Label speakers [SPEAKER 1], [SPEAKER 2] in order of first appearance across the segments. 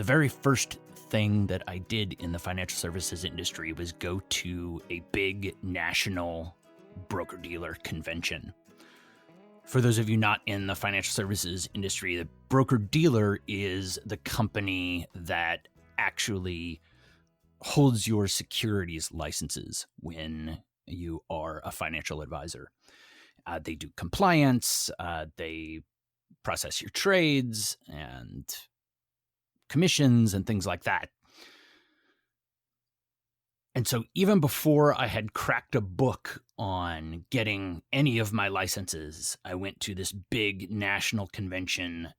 [SPEAKER 1] The very first thing that I did in the financial services industry was go to a big national broker-dealer convention. For those of you not in the financial services industry, the broker-dealer is the company that actually holds your securities licenses when you are a financial advisor. They do compliance, they process your trades and commissions and things like that. And so even before I had cracked a book on getting any of my licenses, I went to this big national convention.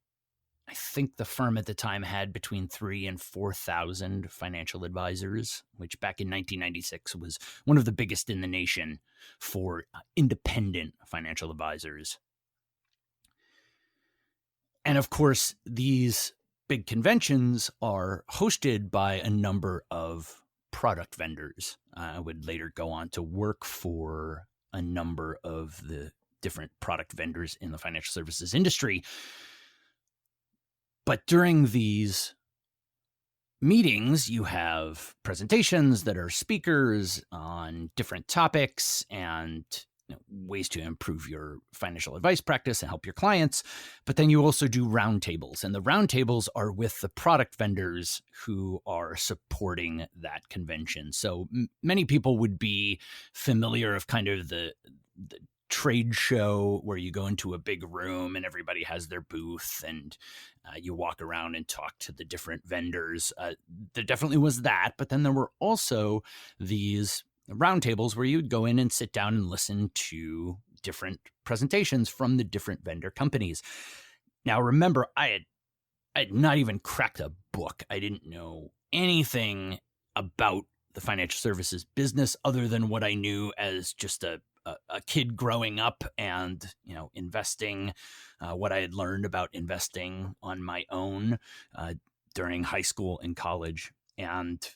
[SPEAKER 1] I think the firm at the time had between 3,000 and 4,000 financial advisors, which back in 1996 was one of the biggest in the nation for independent financial advisors. And of course, these big conventions are hosted by a number of product vendors. I would later go on to work for a number of the different product vendors in the financial services industry. But during these meetings, you have presentations that are speakers on different topics and ways to improve your financial advice practice and help your clients. But then you also do roundtables, and the roundtables are with the product vendors who are supporting that convention. So many people would be familiar of kind of the trade show where you go into a big room and everybody has their booth and you walk around and talk to the different vendors. There definitely was that, but then there were also these roundtables where you'd go in and sit down and listen to different presentations from the different vendor companies. Now, remember, I had not even cracked a book. I didn't know anything about the financial services business other than what I knew as just a kid growing up and, investing, what I had learned about investing on my own during high school and college. And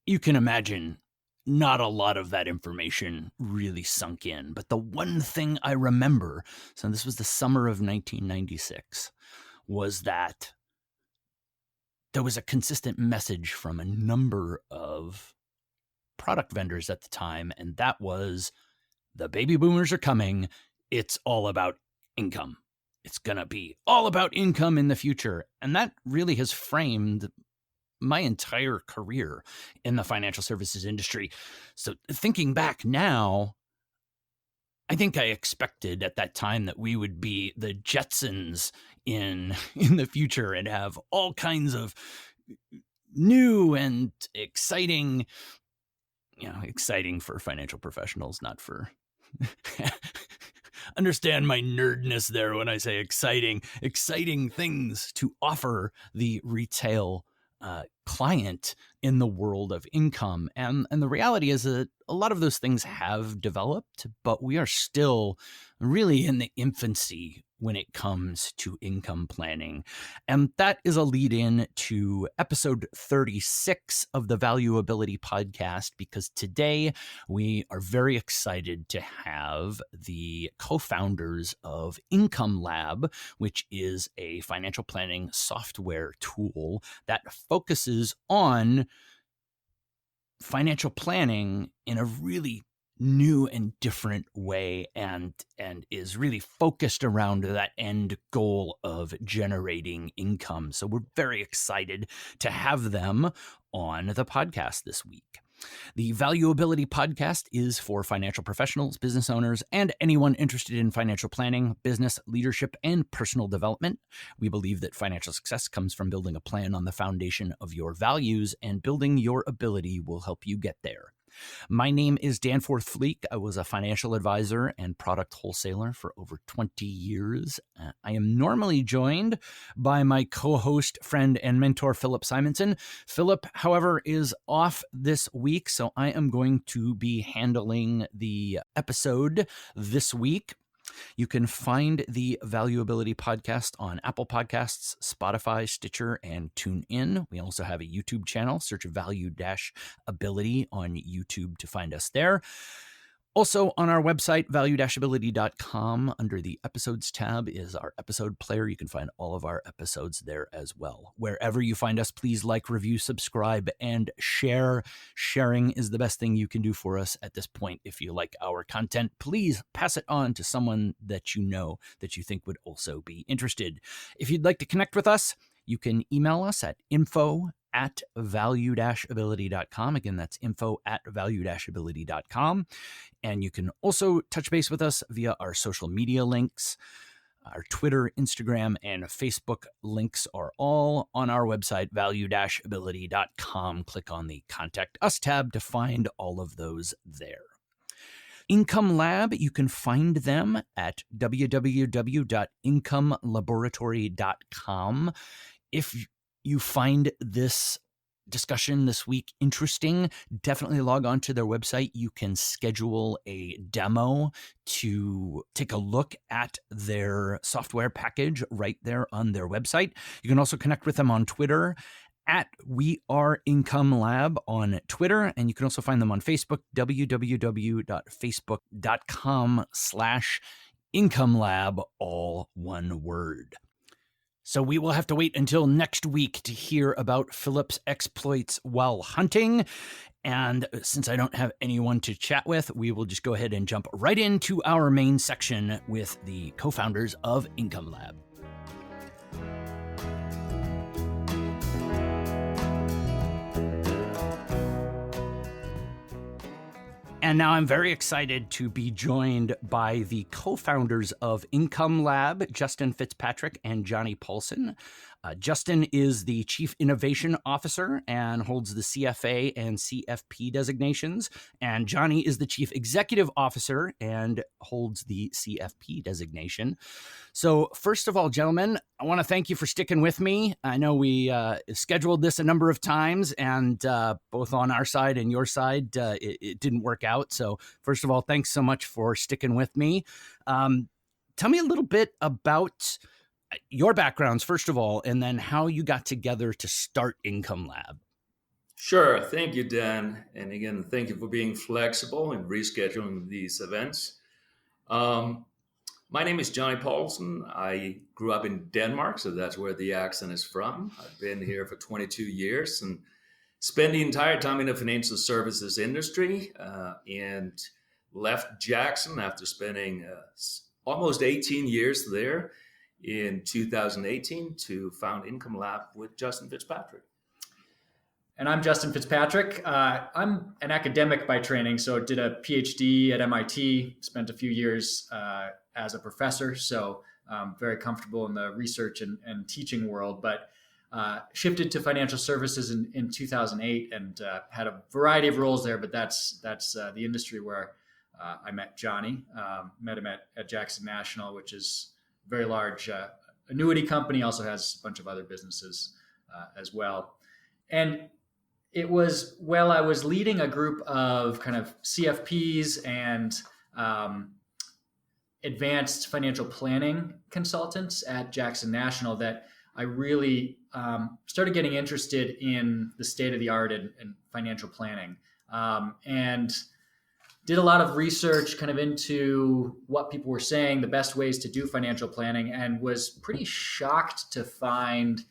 [SPEAKER 1] you can imagine not a lot of that information really sunk in. But the one thing I remember, so this was the summer of 1996, was that there was a consistent message from a number of product vendors at the time, and that was the baby boomers are coming. It's all about income. It's going to be all about income in the future. And that really has framed my entire career in the financial services industry. So thinking back now, I think I expected at that time that we would be the Jetsons in the future and have all kinds of new and exciting, exciting for financial professionals, not for understand my nerdness there when I say exciting things to offer the retail client in the world of income. And the reality is that a lot of those things have developed, but we are still really in the infancy when it comes to income planning. And that is a lead in to episode 36 of the Valuability Podcast, because today we are very excited to have the co-founders of Income Lab, which is a financial planning software tool that focuses on financial planning in a really new and different way and is really focused around that end goal of generating income. So we're very excited to have them on the podcast this week. The Valuability Podcast is for financial professionals, business owners, and anyone interested in financial planning, business, leadership, and personal development. We believe that financial success comes from building a plan on the foundation of your values, and building your ability will help you get there. My name is Danforth Fleek. I was a financial advisor and product wholesaler for over 20 years. I am normally joined by my co-host, friend, and mentor, Philip Simonson. Philip, however, is off this week, so I am going to be handling the episode this week. You can find the Valuability Podcast on Apple Podcasts, Spotify, Stitcher, and TuneIn. We also have a YouTube channel. Search Value-Ability on YouTube to find us there. Also, on our website, value-ability.com, under the episodes tab is our episode player. You can find all of our episodes there as well. Wherever you find us, please like, review, subscribe, and share. Sharing is the best thing you can do for us at this point. If you like our content, please pass it on to someone that you know that you think would also be interested. If you'd like to connect with us, you can email us at info@value-ability.com. Again, that's info@value-ability.com. And you can also touch base with us via our social media links. Our Twitter, Instagram, and Facebook links are all on our website, value-ability.com. Click on the Contact Us tab to find all of those there. Income Lab, you can find them at www.incomelaboratory.com. If you find this discussion this week interesting, definitely log on to their website. You can schedule a demo to take a look at their software package right there on their website. You can also connect with them on Twitter at We Are Income Lab on Twitter, and you can also find them on Facebook, www.facebook.com/Income Lab, all one word. So we will have to wait until next week to hear about Philip's exploits while hunting. And since I don't have anyone to chat with, we will just go ahead and jump right into our main section with the co-founders of Income Lab. And now I'm very excited to be joined by the co-founders of Income Lab, Justin Fitzpatrick and Johnny Poulsen. Justin is the Chief Innovation Officer and holds the CFA and CFP designations. And Johnny is the Chief Executive Officer and holds the CFP designation. So first of all, gentlemen, I want to thank you for sticking with me. I know we scheduled this a number of times, and both on our side and your side, it didn't work out. So first of all, thanks so much for sticking with me. Tell me a little bit about your backgrounds, first of all, and then how you got together to start Income Lab.
[SPEAKER 2] Sure. Thank you, Dan. And again, thank you for being flexible and rescheduling these events. My name is Johnny Poulsen. I grew up in Denmark, so that's where the accent is from. I've been here for 22 years and spent the entire time in the financial services industry and left Jackson after spending almost 18 years there in 2018 to found Income Lab with Justin Fitzpatrick.
[SPEAKER 3] And I'm Justin Fitzpatrick. I'm an academic by training, so did a PhD at MIT, spent a few years as a professor, so very comfortable in the research and teaching world, but shifted to financial services in 2008 and had a variety of roles there, but that's the industry where I met Johnny. Met him at Jackson National, which is a very large annuity company, also has a bunch of other businesses as well. And it was, well, I was leading a group of kind of CFPs and advanced financial planning consultants at Jackson National that I really started getting interested in the state of the art in financial planning, and did a lot of research kind of into what people were saying, the best ways to do financial planning, and was pretty shocked to find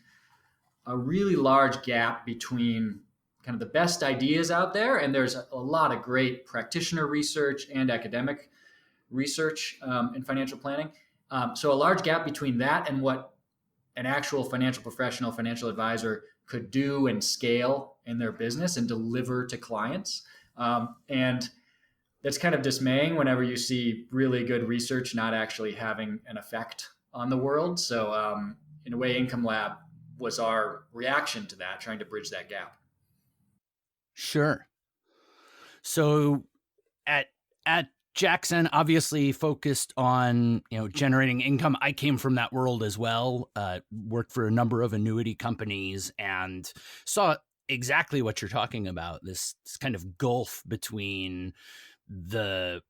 [SPEAKER 3] a really large gap between kind of the best ideas out there. And there's a lot of great practitioner research and academic research in financial planning. So a large gap between that and what an actual financial professional, financial advisor could do and scale in their business and deliver to clients. And that's kind of dismaying whenever you see really good research not actually having an effect on the world. So in a way, Income Lab was our reaction to that, trying to bridge that gap.
[SPEAKER 1] Sure. So at Jackson, obviously focused on, generating income. I came from that world as well, worked for a number of annuity companies and saw exactly what you're talking about, this kind of gulf between the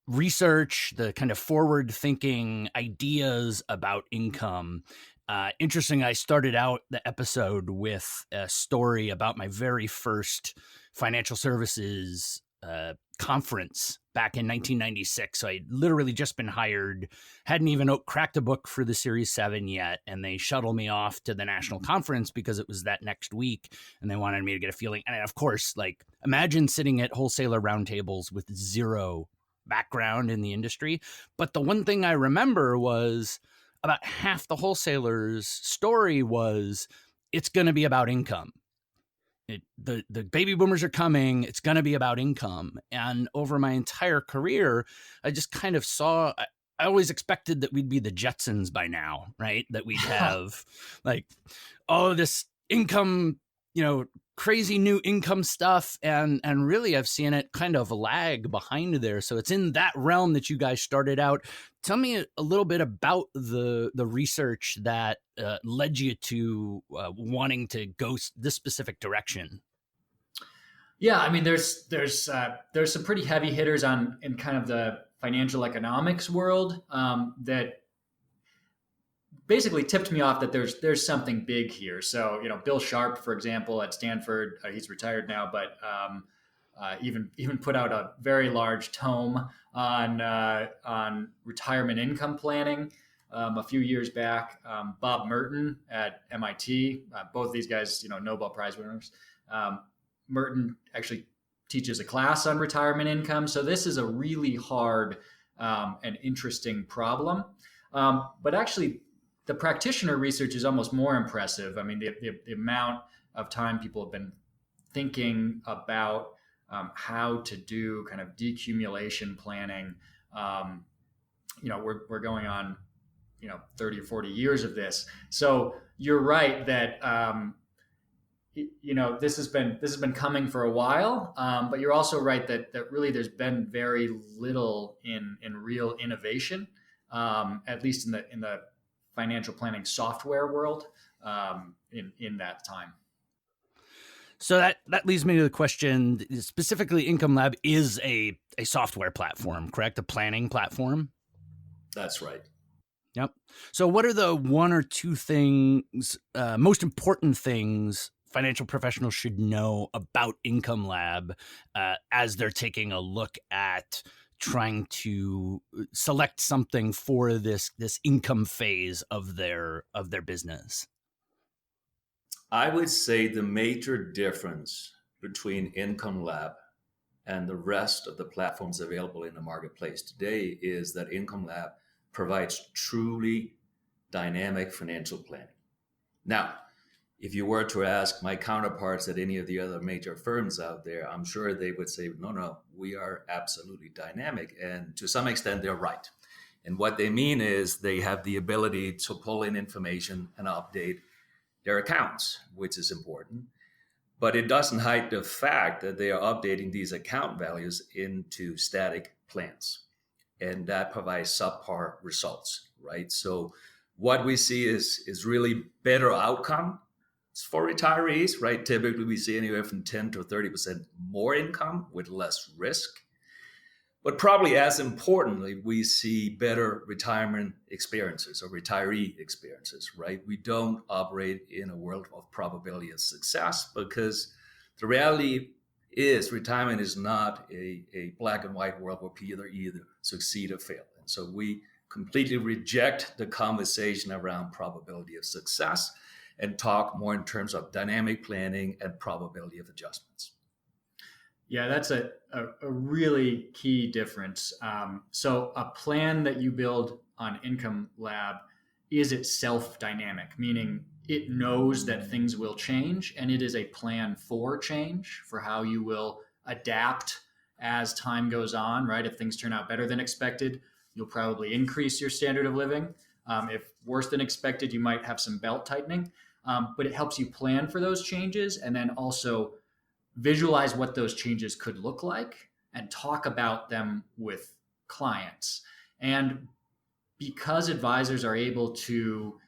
[SPEAKER 1] research, the kind of forward-thinking ideas about income. Interesting, I started out the episode with a story about my very first financial services conference back in 1996. So I'd literally just been hired, hadn't even cracked a book for the Series 7 yet. And they shuttled me off to the national conference because it was that next week. And they wanted me to get a feeling. And of course, like, imagine sitting at wholesaler roundtables with zero background in the industry. But the one thing I remember was about half the wholesalers' story was, it's going to be about income. The baby boomers are coming. It's going to be about income. And over my entire career, I just kind of saw, I always expected that we'd be the Jetsons by now, right? That we'd have like, oh, this income, crazy new income stuff. And really I've seen it kind of lag behind there. So it's in that realm that you guys started out. Tell me a little bit about the research that led you to wanting to go this specific direction.
[SPEAKER 3] Yeah, I mean, there's some pretty heavy hitters in kind of the financial economics world that basically tipped me off that there's something big here. So, Bill Sharp, for example, at Stanford, he's retired now, but even put out a very large tome on retirement income planning a few years back. Bob Merton at MIT, both of these guys, Nobel Prize winners. Merton actually teaches a class on retirement income. So this is a really hard and interesting problem. But actually, the practitioner research is almost more impressive. I mean, the amount of time people have been thinking about how to do kind of decumulation planning. We're going on, 30 or 40 years of this. So you're right that this has been coming for a while, but you're also right that really there's been very little in real innovation, at least in the financial planning software world in that time.
[SPEAKER 1] So that leads me to the question, specifically Income Lab is a software platform, correct? A planning platform?
[SPEAKER 2] That's right.
[SPEAKER 1] Yep. So what are the one or two things, most important things financial professionals should know about Income Lab as they're taking a look at trying to select something for this income phase of their business?
[SPEAKER 2] I would say the major difference between Income Lab and the rest of the platforms available in the marketplace today is that Income Lab provides truly dynamic financial planning. Now, if you were to ask my counterparts at any of the other major firms out there, I'm sure they would say, no, we are absolutely dynamic. And to some extent, they're right. And what they mean is they have the ability to pull in information and update their accounts, which is important. But it doesn't hide the fact that they are updating these account values into static plans. And that provides subpar results, right? So what we see is really better outcome for retirees, right? Typically, we see anywhere from 10 to 30% more income with less risk. But probably as importantly, we see better retirement experiences or retiree experiences, right? We don't operate in a world of probability of success because the reality is retirement is not a black and white world where people either succeed or fail. And so we completely reject the conversation around probability of success and talk more in terms of dynamic planning and probability of adjustments.
[SPEAKER 3] Yeah, that's a really key difference. So a plan that you build on Income Lab is itself dynamic, meaning it knows that things will change and it is a plan for change, for how you will adapt as time goes on, right? If things turn out better than expected, you'll probably increase your standard of living. If worse than expected, you might have some belt tightening, but it helps you plan for those changes and then also visualize what those changes could look like and talk about them with clients. And because advisors are able to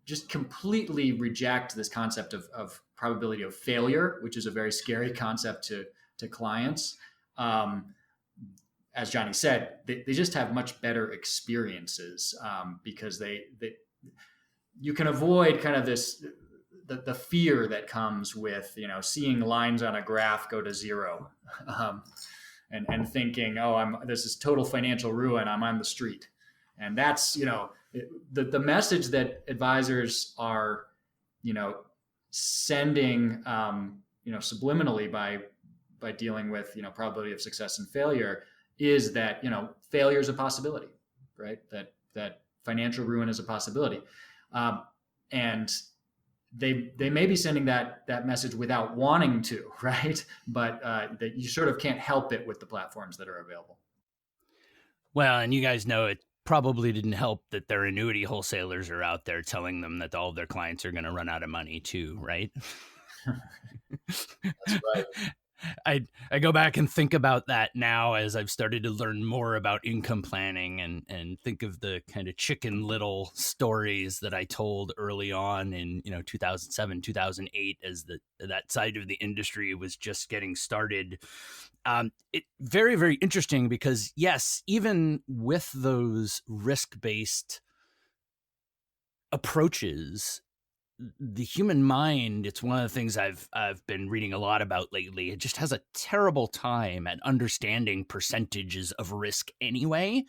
[SPEAKER 3] just completely reject this concept of probability of failure, which is a very scary concept to clients, as Johnny said, they just have much better experiences because you can avoid kind of this the fear that comes with seeing lines on a graph go to zero. and thinking, oh, this is total financial ruin. I'm on the street. And that's, the message that advisors are, sending, subliminally by dealing with, probability of success and failure is that, failure is a possibility, right? That financial ruin is a possibility. And they may be sending that message without wanting to, right? But that you sort of can't help it with the platforms that are available.
[SPEAKER 1] Well, and you guys know it probably didn't help that their annuity wholesalers are out there telling them that all of their clients are going to run out of money too, right?
[SPEAKER 2] That's right.
[SPEAKER 1] I go back and think about that now as I've started to learn more about income planning and think of the kind of Chicken Little stories that I told early on in 2007, 2008 as that side of the industry was just getting started. It very, very interesting because yes, even with those risk-based approaches, the human mind, it's one of the things I've been reading a lot about lately. It just has a terrible time at understanding percentages of risk anyway.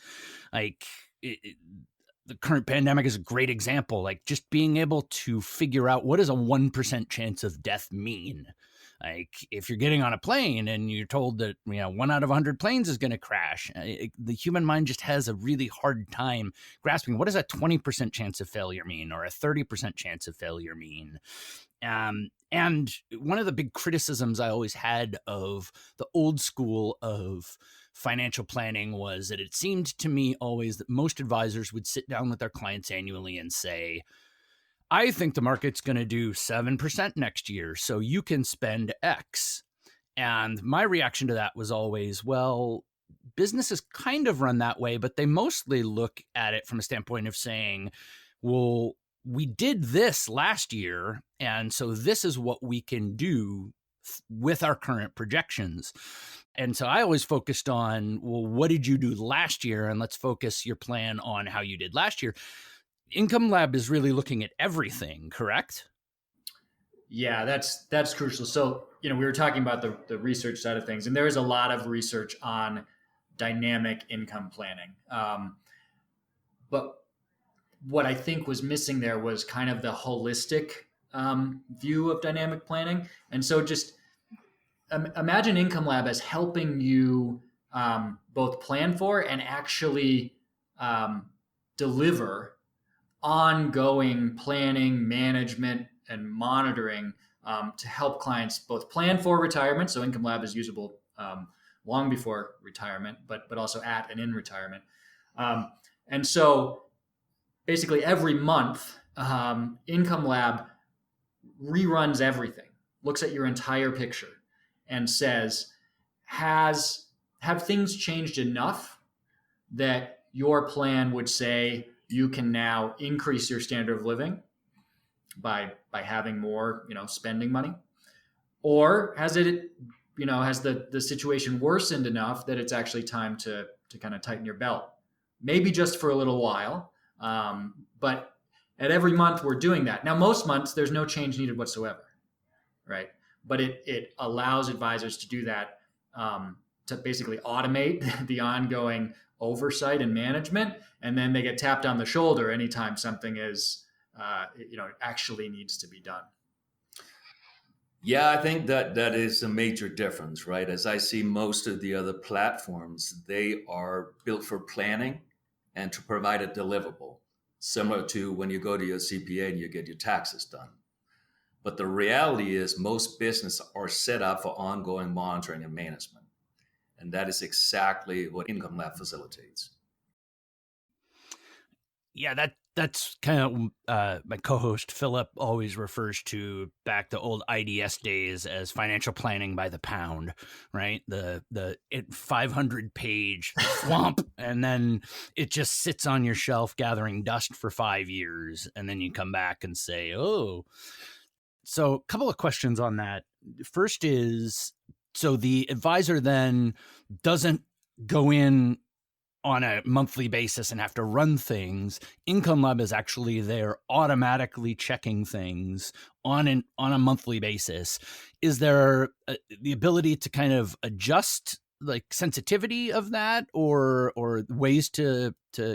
[SPEAKER 1] Like the current pandemic is a great example. Like just being able to figure out what does a 1% chance of death mean? Like if you're getting on a plane and you're told that 1 out of 100 planes is going to crash, the human mind just has a really hard time grasping what does a 20% chance of failure mean or a 30% chance of failure mean. And one of the big criticisms I always had of the old school of financial planning was that it seemed to me always that most advisors would sit down with their clients annually and say, I think the market's going to do 7% next year, so you can spend X. And my reaction to that was always, well, businesses kind of run that way, but they mostly look at it from a standpoint of saying, well, we did this last year, and so this is what we can do with our current projections. And so I always focused on, well, what did you do last year? And let's focus your plan on how you did last year. Income Lab is really looking at everything, correct?
[SPEAKER 3] Yeah, that's crucial. So, we were talking about the research side of things, and there is a lot of research on dynamic income planning. But what I think was missing there was kind of the holistic view of dynamic planning. And so just imagine Income Lab as helping you both plan for and actually deliver ongoing planning, management, and monitoring to help clients both plan for retirement. So Income Lab is usable long before retirement, but also at and in retirement. And so basically every month, Income Lab reruns everything, looks at your entire picture and says, have things changed enough that your plan would say you can now increase your standard of living by having more, spending money? Or has it, has the situation worsened enough that it's actually time to kind of tighten your belt? Maybe just for a little while. But at every month we're doing that. Now, most months there's no change needed whatsoever, right? But it allows advisors to do that, to basically automate the ongoing oversight and management, and then they get tapped on the shoulder anytime something is, actually needs to be done.
[SPEAKER 2] Yeah, I think that is a major difference, right? As I see most of the other platforms, they are built for planning and to provide a deliverable, similar to when you go to your CPA and you get your taxes done. But the reality is most businesses are set up for ongoing monitoring and management. And that is exactly what Income Lab facilitates.
[SPEAKER 1] Yeah, that's kind of my co-host Philip always refers to back the old IDS days as financial planning by the pound, right? The 500-page swamp, and then it just sits on your shelf gathering dust for 5 years, and then you come back and say, oh. So a couple of questions on that. First is, so the advisor then doesn't go in on a monthly basis and have to run things. Income Lab is actually there automatically checking things on a monthly basis. Is there the ability to kind of adjust like sensitivity of that, or ways to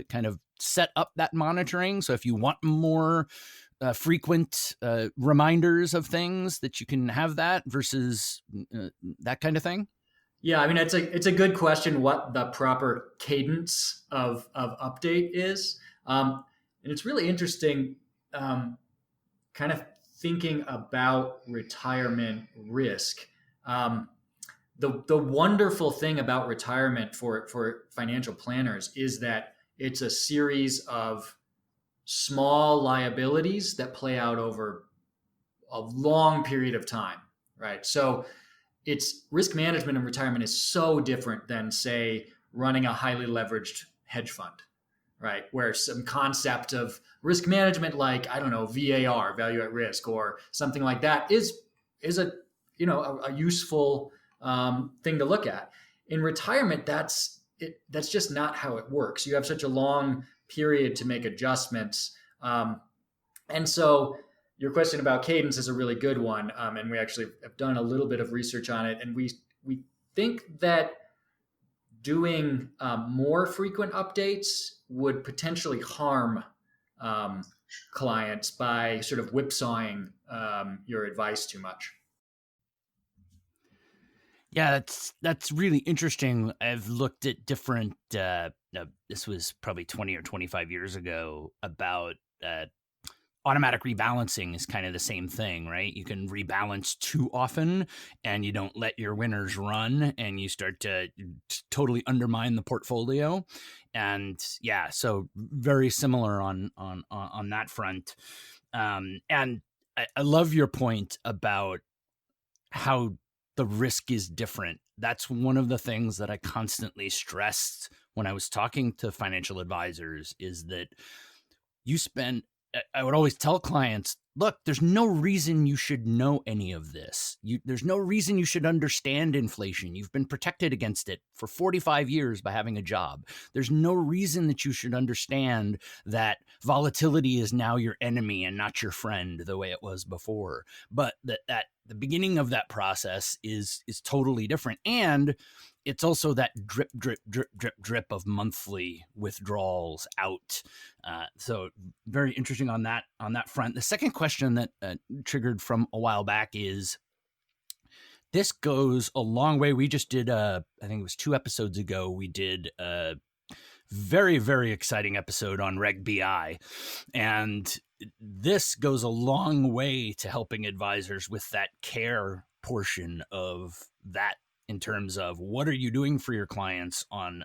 [SPEAKER 1] kind of set up that monitoring? So if you want more frequent reminders of things, that you can have that versus that kind of thing.
[SPEAKER 3] Yeah, I mean it's a good question. What the proper cadence of update is, and it's really interesting. Kind of thinking about retirement risk. Um, the wonderful thing about retirement for financial planners is that it's a series of small liabilities that play out over a long period of time, right? So it's risk management in retirement is so different than, say, running a highly leveraged hedge fund, right? Where some concept of risk management, like, I don't know, VAR, value at risk, or something like that, is a a useful thing to look at. In retirement, that's just not how it works. You have such a long period to make adjustments, and so your question about cadence is a really good one, and we actually have done a little bit of research on it, and we think that doing more frequent updates would potentially harm clients by sort of whipsawing your advice too much.
[SPEAKER 1] Yeah, that's really interesting. I've looked at different. This was probably 20 or 25 years ago, about automatic rebalancing is kind of the same thing, right? You can rebalance too often and you don't let your winners run, and you start to totally undermine the portfolio. And yeah, so very similar on that front. And I love your point about how the risk is different. That's one of the things that I constantly stressed when I was talking to financial advisors, is that you spend I would always tell clients, look, there's no reason you should know any of this. There's no reason you should understand inflation. You've been protected against it for 45 years by having a job. There's no reason that you should understand that volatility is now your enemy and not your friend the way it was before. But that the beginning of that process is totally different. And it's also that drip, drip, drip, drip, drip of monthly withdrawals out. So very interesting on that front. The second question that triggered from a while back is, this goes a long way. We just did, I think it was 2 episodes ago, we did a very, very exciting episode on Reg BI. And this goes a long way to helping advisors with that care portion of that, in terms of what are you doing for your clients on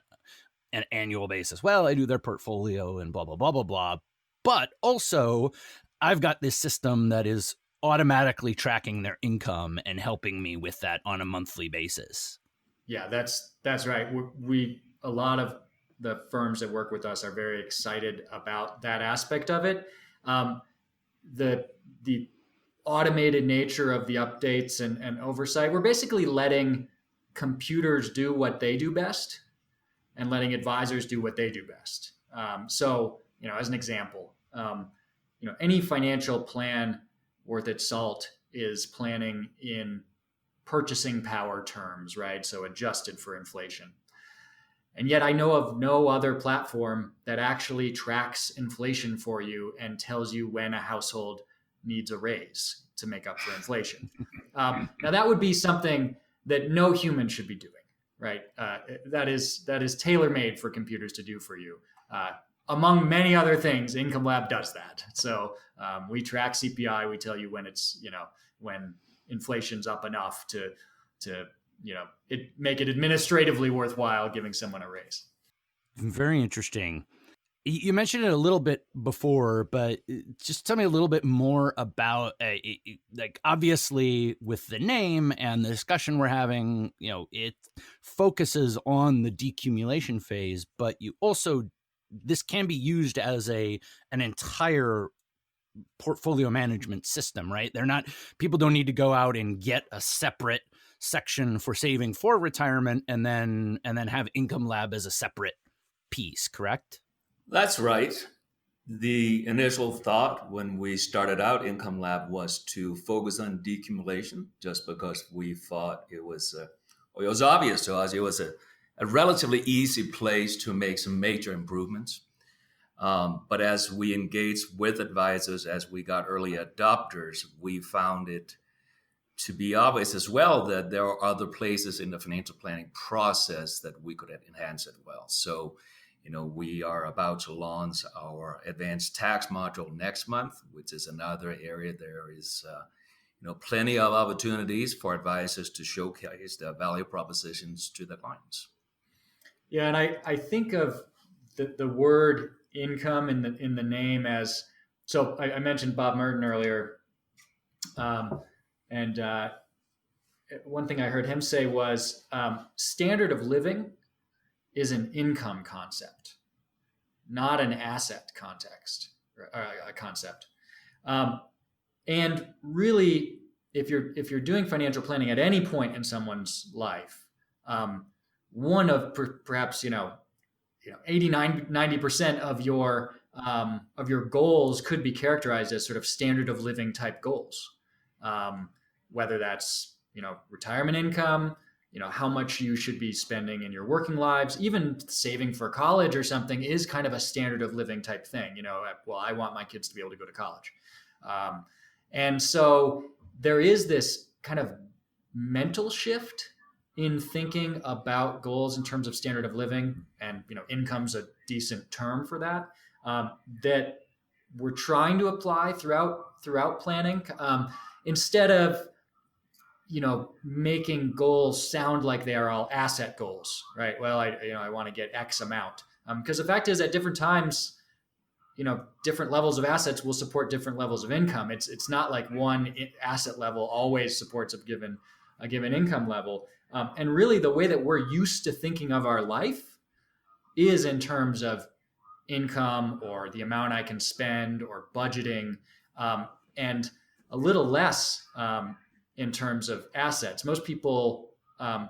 [SPEAKER 1] an annual basis? Well, I do their portfolio and blah, blah, blah, blah, blah. But also, I've got this system that is automatically tracking their income and helping me with that on a monthly basis.
[SPEAKER 3] Yeah, that's right. We a lot of the firms that work with us are very excited about that aspect of it. The automated nature of the updates and oversight. We're basically letting computers do what they do best and letting advisors do what they do best. So, as an example, any financial plan worth its salt is planning in purchasing power terms, right? So adjusted for inflation. And yet I know of no other platform that actually tracks inflation for you and tells you when a household needs a raise to make up for inflation. Now that would be something that no human should be doing, right? That is tailor-made for computers to do for you. Among many other things, Income Lab does that. So we track CPI. We tell you when when inflation's up enough to make it administratively worthwhile giving someone a raise.
[SPEAKER 1] Very interesting. You mentioned it a little bit before, but just tell me a little bit more about, like, obviously with the name and the discussion we're having, it focuses on the decumulation phase, but this can be used as an entire portfolio management system, right? People don't need to go out and get a separate section for saving for retirement and then have Income Lab as a separate piece, correct?
[SPEAKER 2] That's right. The initial thought when we started out Income Lab was to focus on decumulation, just because we thought it was Well, it was obvious to us. It was a relatively easy place to make some major improvements. But as we engaged with advisors, as we got early adopters, we found it to be obvious as well that there are other places in the financial planning process that we could enhance it well. So, we are about to launch our advanced tax module next month, which is another area. There is, plenty of opportunities for advisors to showcase their value propositions to their clients.
[SPEAKER 3] Yeah, and I think of the word income in the name as, so I mentioned Bob Merton earlier, and one thing I heard him say was standard of living is an income concept, not an asset concept. And really, if you're doing financial planning at any point in someone's life, one of perhaps 80-90% of your goals could be characterized as sort of standard of living type goals, whether that's retirement income, how much you should be spending in your working lives, even saving for college or something is kind of a standard of living type thing. Well, I want my kids to be able to go to college. And so there is this kind of mental shift in thinking about goals in terms of standard of living, and income's a decent term for that, that we're trying to apply throughout planning, instead of making goals sound like they are all asset goals, right? Well, I want to get X amount, because the fact is, at different times, different levels of assets will support different levels of income. It's not like one asset level always supports a given income level. And really, the way that we're used to thinking of our life is in terms of income, or the amount I can spend, or budgeting, and a little less in terms of assets. Most people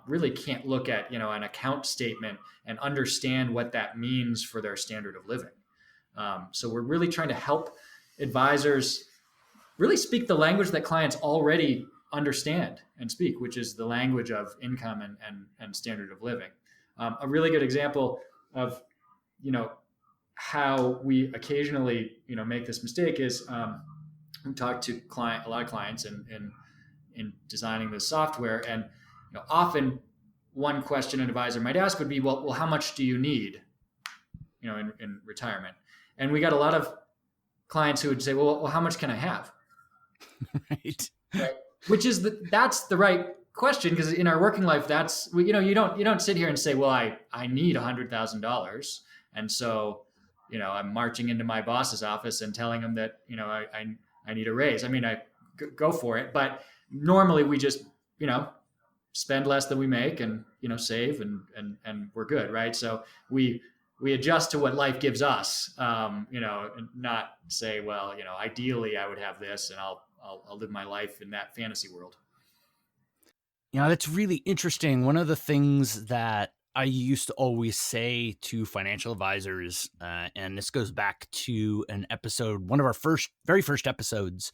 [SPEAKER 3] really can't look at an account statement and understand what that means for their standard of living. So we're really trying to help advisors really speak the language that clients already understand and speak, which is the language of income and standard of living. A really good example of how we occasionally make this mistake is we talk to a lot of clients in designing this software, and often one question an advisor might ask would be, well, how much do you need in retirement? And we got a lot of clients who would say, well, how much can I have?
[SPEAKER 1] Right.
[SPEAKER 3] Which is that's the right question, because in our working life, that's you don't sit here and say, well, I need $100,000, and so I'm marching into my boss's office and telling him that I need a raise. I mean, I go for it, but normally we just spend less than we make, and save, and we're good, right? So we adjust to what life gives us, and not say, well, ideally I would have this, and I'll live my life in that fantasy world.
[SPEAKER 1] That's really interesting. One of the things that I used to always say to financial advisors, and this goes back to an episode, one of our very first episodes.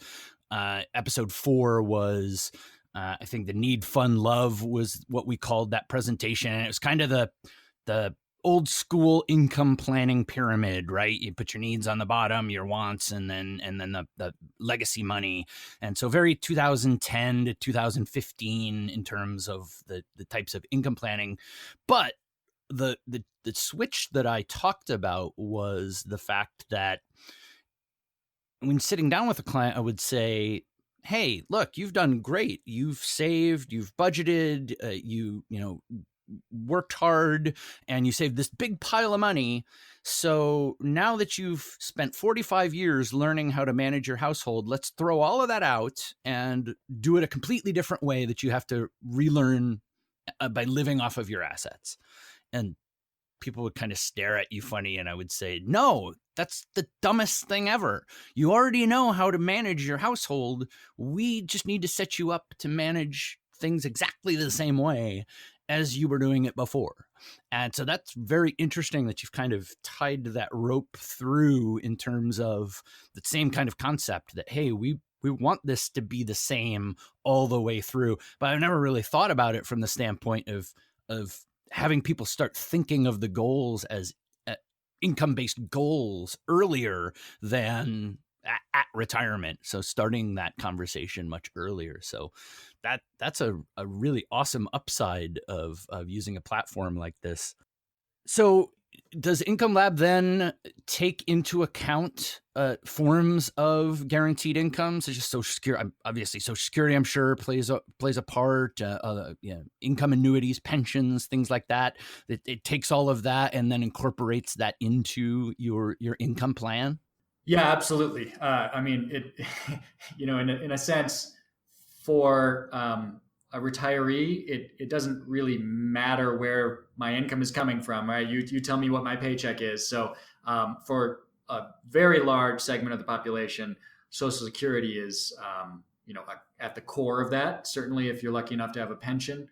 [SPEAKER 1] Episode 4 was, I think, the need, fun, love was what we called that presentation. And it was kind of the old school income planning pyramid, right? You put your needs on the bottom, your wants, and then the legacy money. And so very 2010 to 2015 in terms of the types of income planning. But the switch that I talked about was the fact that when sitting down with a client, I would say, hey, look, you've done great. You've saved, you've budgeted, you worked hard, and you saved this big pile of money. So now that you've spent 45 years learning how to manage your household, let's throw all of that out and do it a completely different way that you have to relearn by living off of your assets. And people would kind of stare at you funny, and I would say, no, that's the dumbest thing ever. You already know how to manage your household. We just need to set you up to manage things exactly the same way as you were doing it before. And so that's very interesting that you've kind of tied that rope through in terms of the same kind of concept that, hey, we we want this to be the same all the way through. But I've never really thought about it from the standpoint of having people start thinking of the goals as income-based goals earlier than at retirement. So starting that conversation much earlier. So that's a really awesome upside of using a platform like this. So does Income Lab then take into account forms of guaranteed income, such as Social Security? Obviously, Social Security, I'm sure, plays a part. Income annuities, pensions, things like that. It takes all of that and then incorporates that into your income plan.
[SPEAKER 3] Yeah, absolutely. I mean, it, in a sense, for a retiree, it doesn't really matter where my income is coming from, right? You tell me what my paycheck is. So for a very large segment of the population, Social Security is, at the core of that. Certainly, if you're lucky enough to have a pension,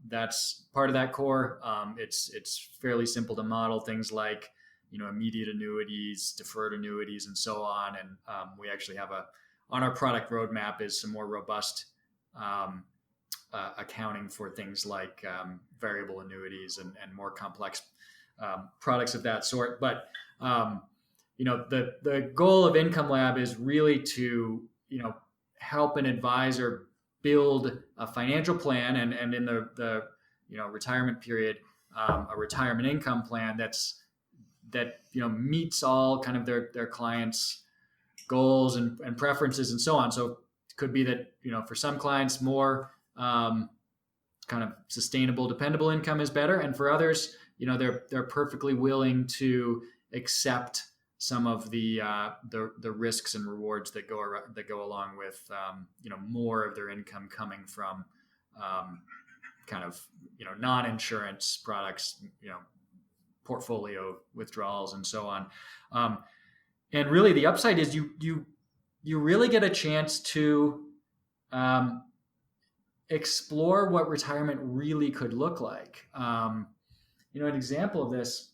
[SPEAKER 3] that's part of that core. It's fairly simple to model things like immediate annuities, deferred annuities, and so on. And we actually have on our product roadmap is some more robust accounting for things like variable annuities and more complex products of that sort. But the goal of Income Lab is really to help an advisor build a financial plan and in the retirement period, a retirement income plan that meets all kind of their clients' goals and preferences and so on. So it could be that for some clients more kind of sustainable, dependable income is better, and for others, they're perfectly willing to accept some of the risks and rewards that go along with more of their income coming from kind of non-insurance products, portfolio withdrawals and so on. And really the upside is you really get a chance to explore what retirement really could look like. An example of this,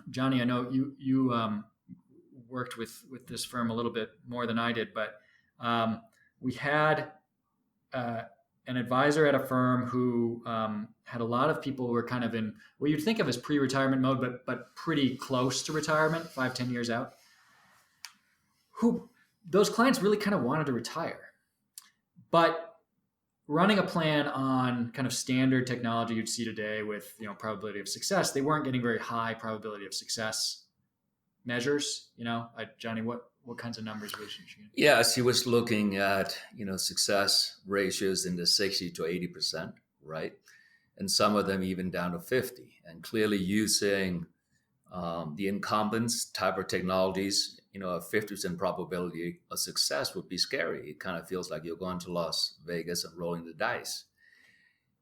[SPEAKER 3] Johnny, I know you worked with this firm a little bit more than I did, but we had an advisor at a firm who had a lot of people who were kind of in what you'd think of as pre-retirement mode, but pretty close to retirement, 5-10 years out, who those clients really kind of wanted to retire. But running a plan on kind of standard technology you'd see today with probability of success, they weren't getting very high probability of success measures. Johnny, what kinds of numbers was she getting?
[SPEAKER 2] Yes, he was looking at success ratios in the 60 to 80%, right? And some of them even down to 50. And clearly using the incumbents type of technologies, a 50% probability of success would be scary. It kind of feels like you're going to Las Vegas and rolling the dice.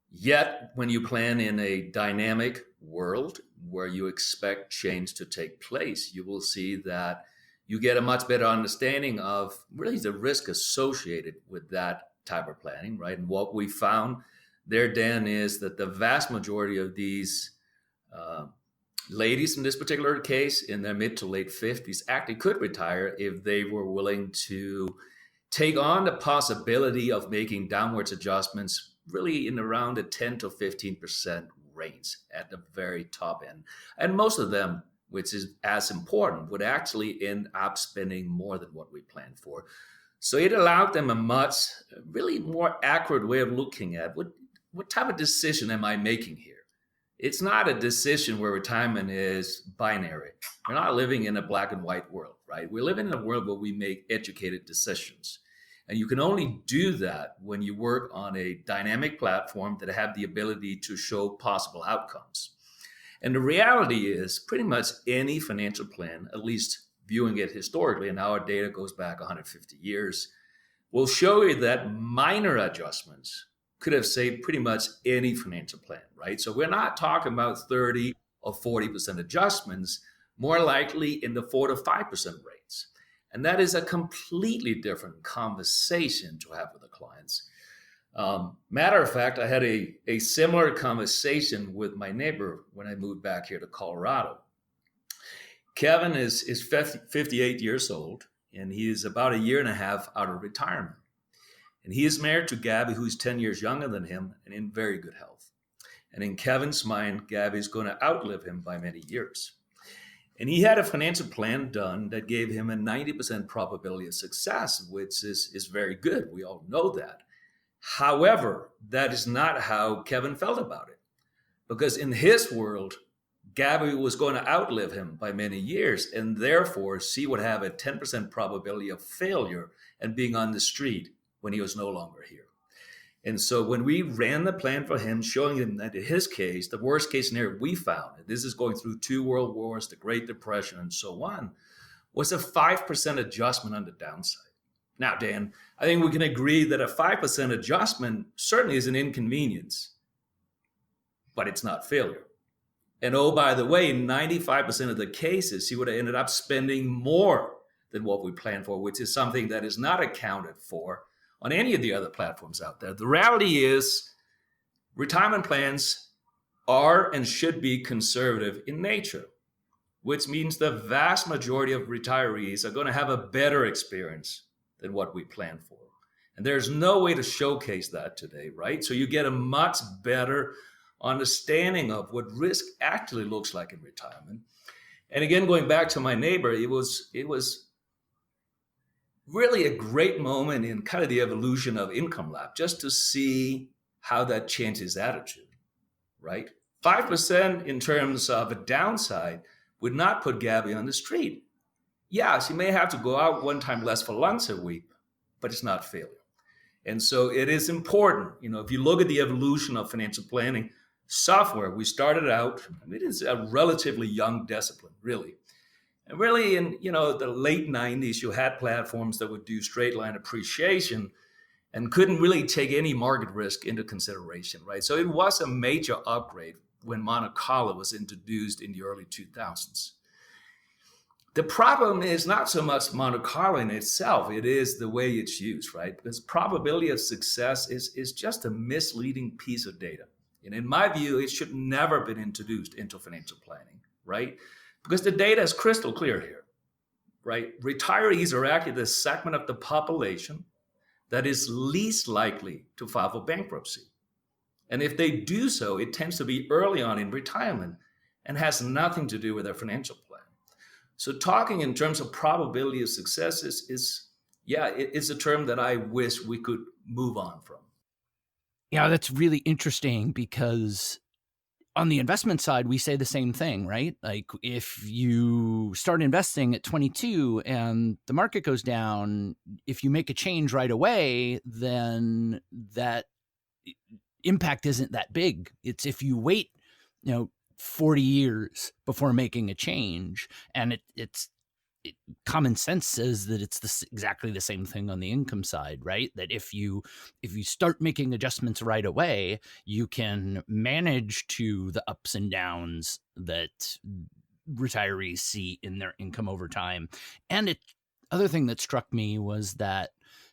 [SPEAKER 2] Yet, when you plan in a dynamic world where you expect change to take place, you will see that you get a much better understanding of really the risk associated with that type of planning, right? And what we found there, Dan, is that the vast majority of these ladies in this particular case in their mid to late 50s actually could retire if they were willing to take on the possibility of making downwards adjustments really in around the 10 to 15% range at the very top end. And most of them, which is as important, would actually end up spending more than what we planned for. So it allowed them a much really more accurate way of looking at what type of decision am I making here? It's not a decision where retirement is binary. We're not living in a black and white world, right? We're living in a world where we make educated decisions. And you can only do that when you work on a dynamic platform that have the ability to show possible outcomes. And the reality is pretty much any financial plan, at least viewing it historically, and our data goes back 150 years, will show you that minor adjustments could have saved pretty much any financial plan, right? So we're not talking about 30 or 40% adjustments, more likely in the 4 to 5% rates. And that is a completely different conversation to have with the clients. Matter of fact, I had a similar conversation with my neighbor when I moved back here to Colorado. Kevin is 58 years old. and he is about a year and a half out of retirement. And he is married to Gabby, who's 10 years younger than him and in very good health. And in Kevin's mind, Gabby is going to outlive him by many years. And he had a financial plan done that gave him a 90% probability of success, which is very good. We all know that. However, that is not how Kevin felt about it. Because in his world, Gabby was going to outlive him by many years, and therefore she would have a 10% probability of failure and being on the street when he was no longer here. And so when we ran the plan for him, showing him that in his case, the worst case scenario we found, and this is going through 2 world wars, the Great Depression, and so on, was a 5% adjustment on the downside. Now, Dan, I think we can agree that a 5% adjustment certainly is an inconvenience, but it's not failure. And oh, by the way, 95% of the cases, he would have ended up spending more than what we planned for, which is something that is not accounted for on any of the other platforms out there. The reality is retirement plans are and should be conservative in nature, which means the vast majority of retirees are going to have a better experience than what we planned for. And there's no way to showcase that today, right? So you get a much better understanding of what risk actually looks like in retirement. And again, going back to my neighbor, it was really a great moment in kind of the evolution of Income Lab, just to see how that changed his attitude, right? 5% in terms of a downside would not put Gabby on the street. Yeah, she may have to go out one time less for lunch a week, but it's not failure. And so it is important, if you look at the evolution of financial planning software, we started out, it is a relatively young discipline, really. And really in, the late 90s, you had platforms that would do straight line appreciation and couldn't really take any market risk into consideration, right? So it was a major upgrade when Monte Carlo was introduced in the early 2000s. The problem is not so much Monte Carlo in itself, it is the way it's used, right? Because probability of success is just a misleading piece of data. And in my view, it should never have been introduced into financial planning, right? Because the data is crystal clear here, right? Retirees are actually the segment of the population that is least likely to file for bankruptcy. And if they do so, it tends to be early on in retirement and has nothing to do with their financial plan. So talking in terms of probability of success it's a term that I wish we could move on from.
[SPEAKER 1] Yeah, that's really interesting because on the investment side, we say the same thing, right? Like if you start investing at 22 and the market goes down, if you make a change right away, then that impact isn't that big. It's if you wait, 40 years before making a change, and common sense says that it's exactly the same thing on the income side, right? That if you start making adjustments right away, you can manage to the ups and downs that retirees see in their income over time. And other thing that struck me was that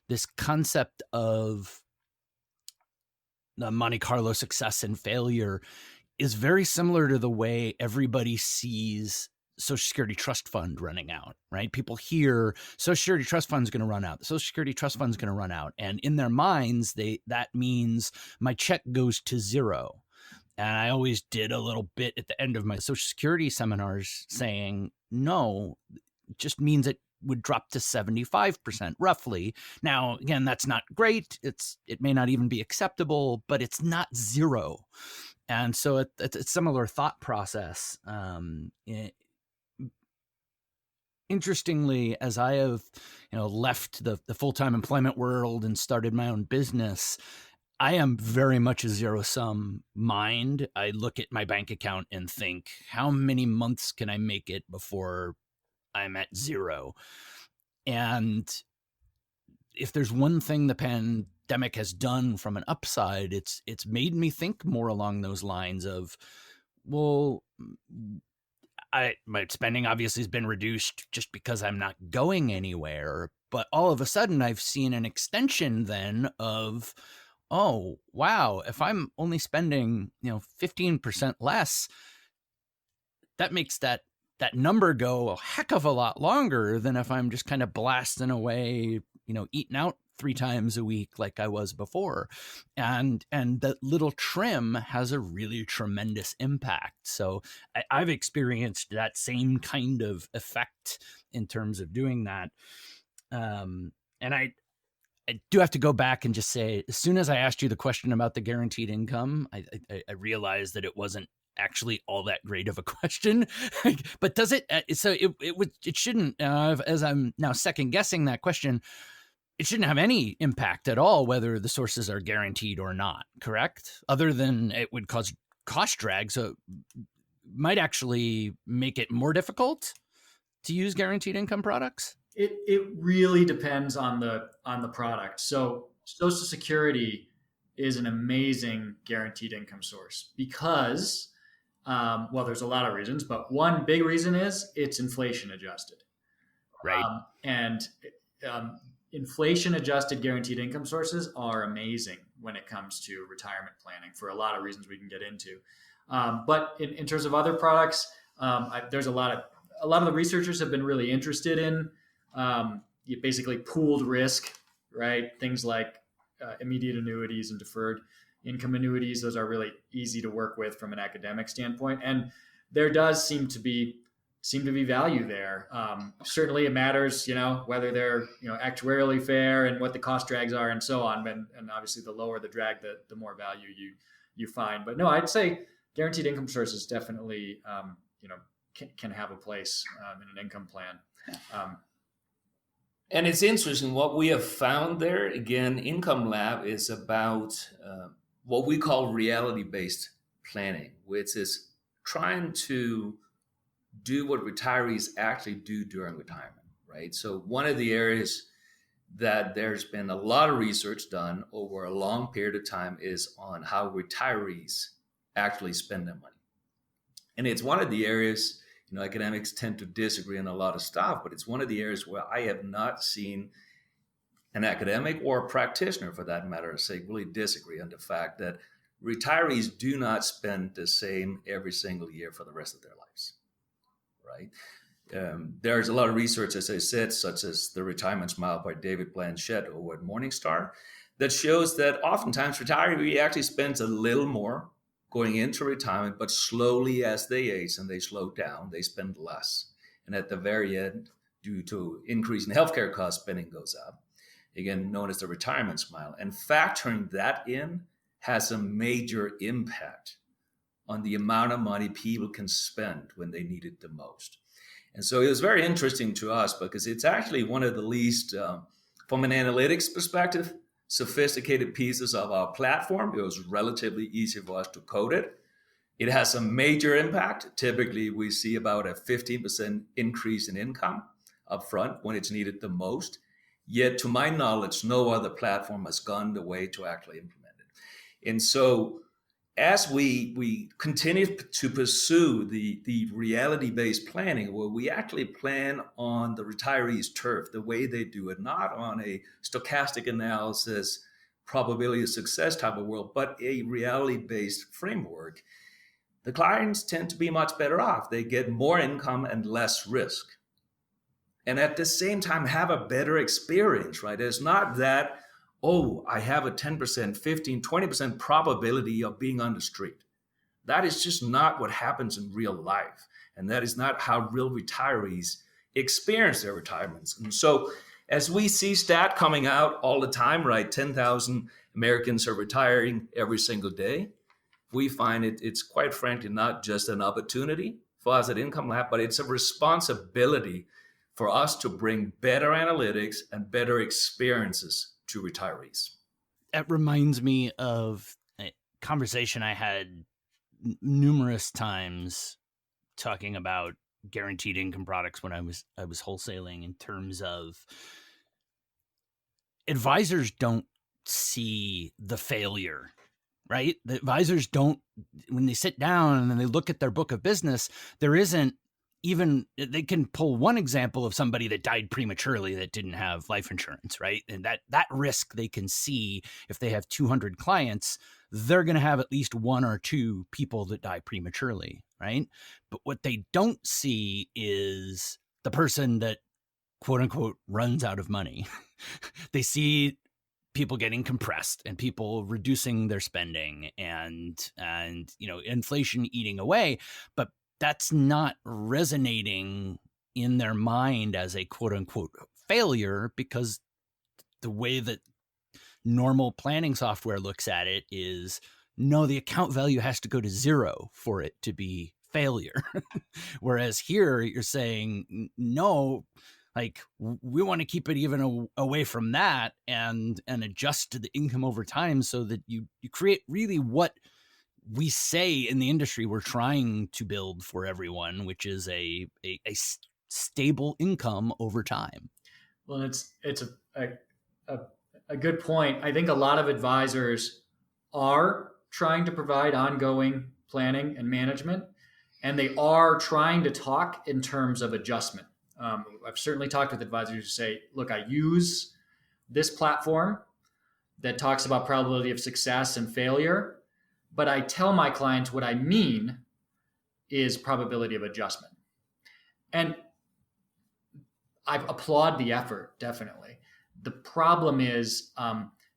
[SPEAKER 1] this concept of the Monte Carlo success and failure is very similar to the way everybody sees Social Security trust fund running out, right? People hear Social Security trust fund's going to run out. The Social Security trust fund's going to run out. And in their minds, that means my check goes to zero. And I always did a little bit at the end of my Social Security seminars saying, no, it just means it would drop to 75% roughly. Now, again, that's not great. It may not even be acceptable, but it's not zero. And so it's a similar thought process. Interestingly, as I have, left the full-time employment world and started my own business, I am very much a zero-sum mind. I look at my bank account and think, how many months can I make it before I'm at zero? And if there's one thing the pandemic has done from an upside, it's made me think more along those lines of, well, my spending obviously has been reduced just because I'm not going anywhere. But all of a sudden, I've seen an extension then of, oh, wow, if I'm only spending, 15% less, that makes that that number go a heck of a lot longer than if I'm just kind of blasting away, eating out 3 times a week like I was before. And that little trim has a really tremendous impact. So I've experienced that same kind of effect in terms of doing that. And I do have to go back and just say, as soon as I asked you the question about the guaranteed income, I realized that it wasn't actually all that great of a question. But does it? So it shouldn't. As I'm now second guessing that question, it shouldn't have any impact at all whether the sources are guaranteed or not. Correct? Other than it would cause cost drag, so it might actually make it more difficult to use guaranteed income products.
[SPEAKER 3] It really depends on the product. So Social Security is an amazing guaranteed income source because, well, there's a lot of reasons, but one big reason is it's inflation adjusted.
[SPEAKER 1] Right.
[SPEAKER 3] And inflation adjusted guaranteed income sources are amazing when it comes to retirement planning for a lot of reasons we can get into. But in terms of other products, there's a lot of the researchers have been really interested in basically pooled risk, right? Things like immediate annuities and deferred income annuities. Those are really easy to work with from an academic standpoint. And there does seem to be value there. Certainly it matters, whether they're, actuarially fair and what the cost drags are and so on. And obviously the lower the drag, the more value you find. But no, I'd say guaranteed income sources definitely, can have a place in an income plan.
[SPEAKER 2] And it's interesting what we have found there. Again, Income Lab is about what we call reality-based planning, which is trying to do what retirees actually do during retirement, right? So one of the areas that there's been a lot of research done over a long period of time is on how retirees actually spend their money. And it's one of the areas, academics tend to disagree on a lot of stuff, but it's one of the areas where I have not seen an academic or a practitioner, for that matter, say really disagree on the fact that retirees do not spend the same every single year for the rest of their lives, right? There's a lot of research, as I said, such as The Retirement Smile by David Blanchett over at Morningstar, that shows that oftentimes retiree actually spends a little more going into retirement, but slowly as they age and they slow down, they spend less. And at the very end, due to increase in healthcare costs, spending goes up, again, known as the retirement smile. And factoring that in has a major impact on the amount of money people can spend when they need it the most. And so it was very interesting to us because it's actually one of the least, from an analytics perspective, sophisticated pieces of our platform. It was relatively easy for us to code it. It has a major impact. Typically, we see about a 15% increase in income upfront when it's needed the most. Yet, to my knowledge, no other platform has gone the way to actually implement it. And so, as we continue to pursue the reality-based planning, where we actually plan on the retirees' turf, the way they do it, not on a stochastic analysis, probability of success type of world, but a reality-based framework, the clients tend to be much better off. They get more income and less risk. And at the same time, have a better experience, right? It's not that, oh, I have a 10%, 15, 20% probability of being on the street. That is just not what happens in real life. And that is not how real retirees experience their retirements. And so as we see stat coming out all the time, right, 10,000 Americans are retiring every single day, we find it's quite frankly not just an opportunity for us at Income Lab, but it's a responsibility for us to bring better analytics and better experiences to retirees.
[SPEAKER 1] That reminds me of a conversation I had numerous times talking about guaranteed income products when I was wholesaling, in terms of advisors don't see the failure, right? The advisors don't, when they sit down and they look at their book of business, there isn't even, they can pull one example of somebody that died prematurely that didn't have life insurance, right? And that risk they can see. If they have 200 clients, they're going to have at least one or two people that die prematurely. right? But what they don't see is the person that quote unquote runs out of money. They see people getting compressed and people reducing their spending and inflation eating away, but that's not resonating in their mind as a quote unquote failure, because the way that normal planning software looks at it is, no, the account value has to go to zero for it to be failure. Whereas here you're saying, no, like we want to keep it even away from that and adjust to the income over time, so that you create really what we say in the industry we're trying to build for everyone, which is a stable income over time.
[SPEAKER 3] Well, it's a good point. I think a lot of advisors are trying to provide ongoing planning and management, and they are trying to talk in terms of adjustment. I've certainly talked with advisors who say, look, I use this platform that talks about probability of success and failure, but I tell my clients what I mean is probability of adjustment. And I applaud the effort, definitely. The problem is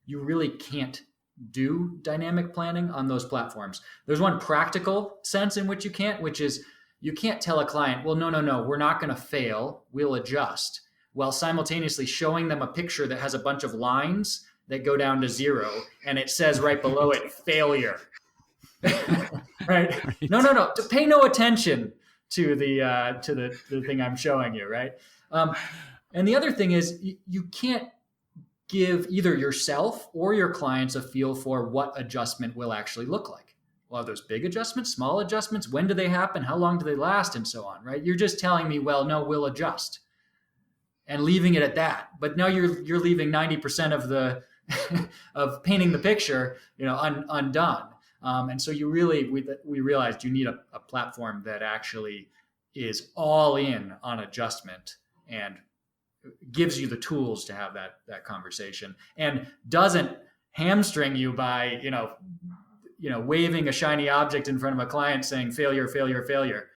[SPEAKER 3] you really can't do dynamic planning on those platforms. There's one practical sense in which you can't, which is you can't tell a client, well, no, we're not going to fail, we'll adjust, while simultaneously showing them a picture that has a bunch of lines that go down to zero and it says right below it, failure. Right? No. To pay no attention to the thing I'm showing you, right? And the other thing is you can't give either yourself or your clients a feel for what adjustment will actually look like. Well, are those big adjustments, small adjustments? When do they happen? How long do they last? And so on, right? You're just telling me, well, no, we'll adjust, and leaving it at that. But now you're leaving 90% of the of painting the picture, undone. And so we realized you need a platform that actually is all in on adjustment and gives you the tools to have that conversation, and doesn't hamstring you by waving a shiny object in front of a client saying failure, failure, failure.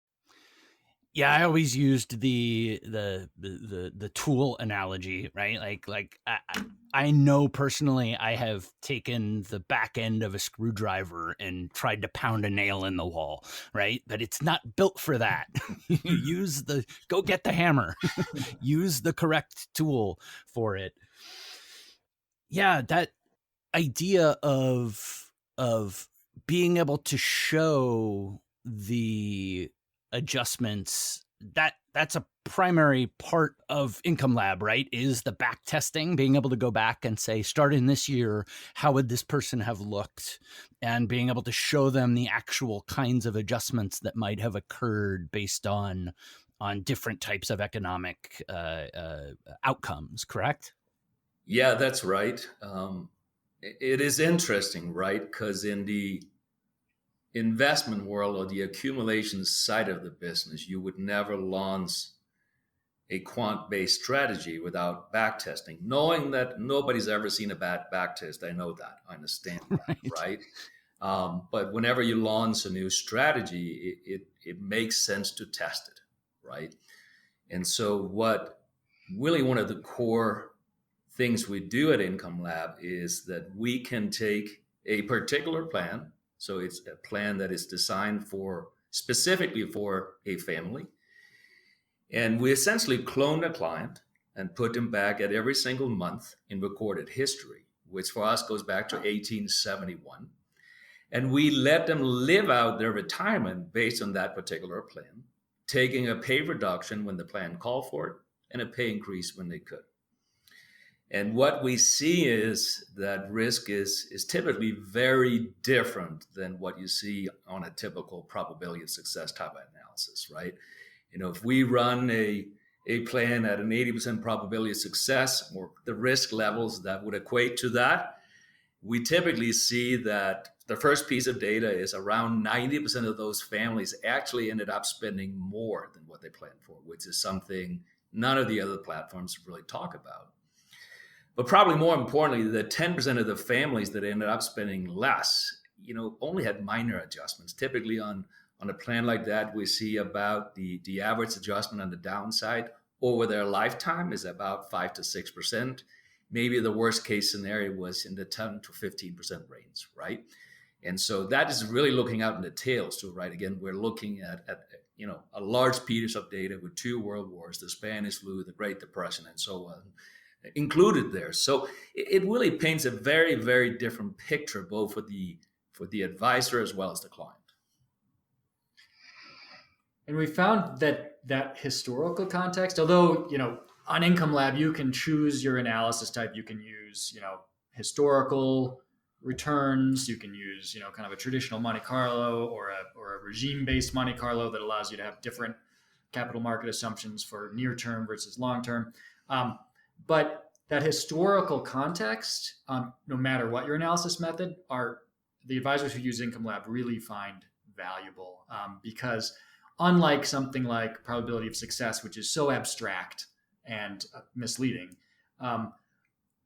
[SPEAKER 1] Yeah, I always used the tool analogy, right? Like I know personally I have taken the back end of a screwdriver and tried to pound a nail in the wall, right? But it's not built for that. Go get the hammer. Use the correct tool for it. Yeah, that idea of being able to show the adjustments, that's a primary part of Income Lab, right? Is the back testing, being able to go back and say, starting this year, how would this person have looked? And being able to show them the actual kinds of adjustments that might have occurred based on different types of economic outcomes, correct?
[SPEAKER 2] Yeah, that's right. It is interesting, right? Because in the investment world or the accumulation side of the business, you would never launch a quant-based strategy without backtesting, knowing that nobody's ever seen a bad backtest. I know that. I understand that, right? But whenever you launch a new strategy, it makes sense to test it, right? And so what really one of the core things we do at Income Lab is that we can take a particular plan. So it's a plan that is designed specifically for a family. And we essentially clone the client and put them back at every single month in recorded history, which for us goes back to 1871. And we let them live out their retirement based on that particular plan, taking a pay reduction when the plan called for it and a pay increase when they could. And what we see is that risk is typically very different than what you see on a typical probability of success type of analysis, right? If we run a plan at an 80% probability of success, or the risk levels that would equate to that, we typically see that the first piece of data is around 90% of those families actually ended up spending more than what they planned for, which is something none of the other platforms really talk about. But probably more importantly, the 10% of the families that ended up spending less, only had minor adjustments, typically on On a plan like that, we see about the average adjustment on the downside over their lifetime is about 5 to 6%. Maybe the worst case scenario was in the 10 to 15% range, right? And so that is really looking out in the tails too, right? Again, we're looking at a large piece of data with two world wars, the Spanish flu, the Great Depression, and so on, included there. So it really paints a very, very different picture, both for the advisor as well as the client.
[SPEAKER 3] And we found that historical context, although, on Income Lab, you can choose your analysis type. You can use, historical returns. You can use, kind of a traditional Monte Carlo or a regime-based Monte Carlo that allows you to have different capital market assumptions for near term versus long term. But that historical context, no matter what your analysis method, are the advisors who use Income Lab really find valuable, because unlike something like probability of success, which is so abstract and misleading,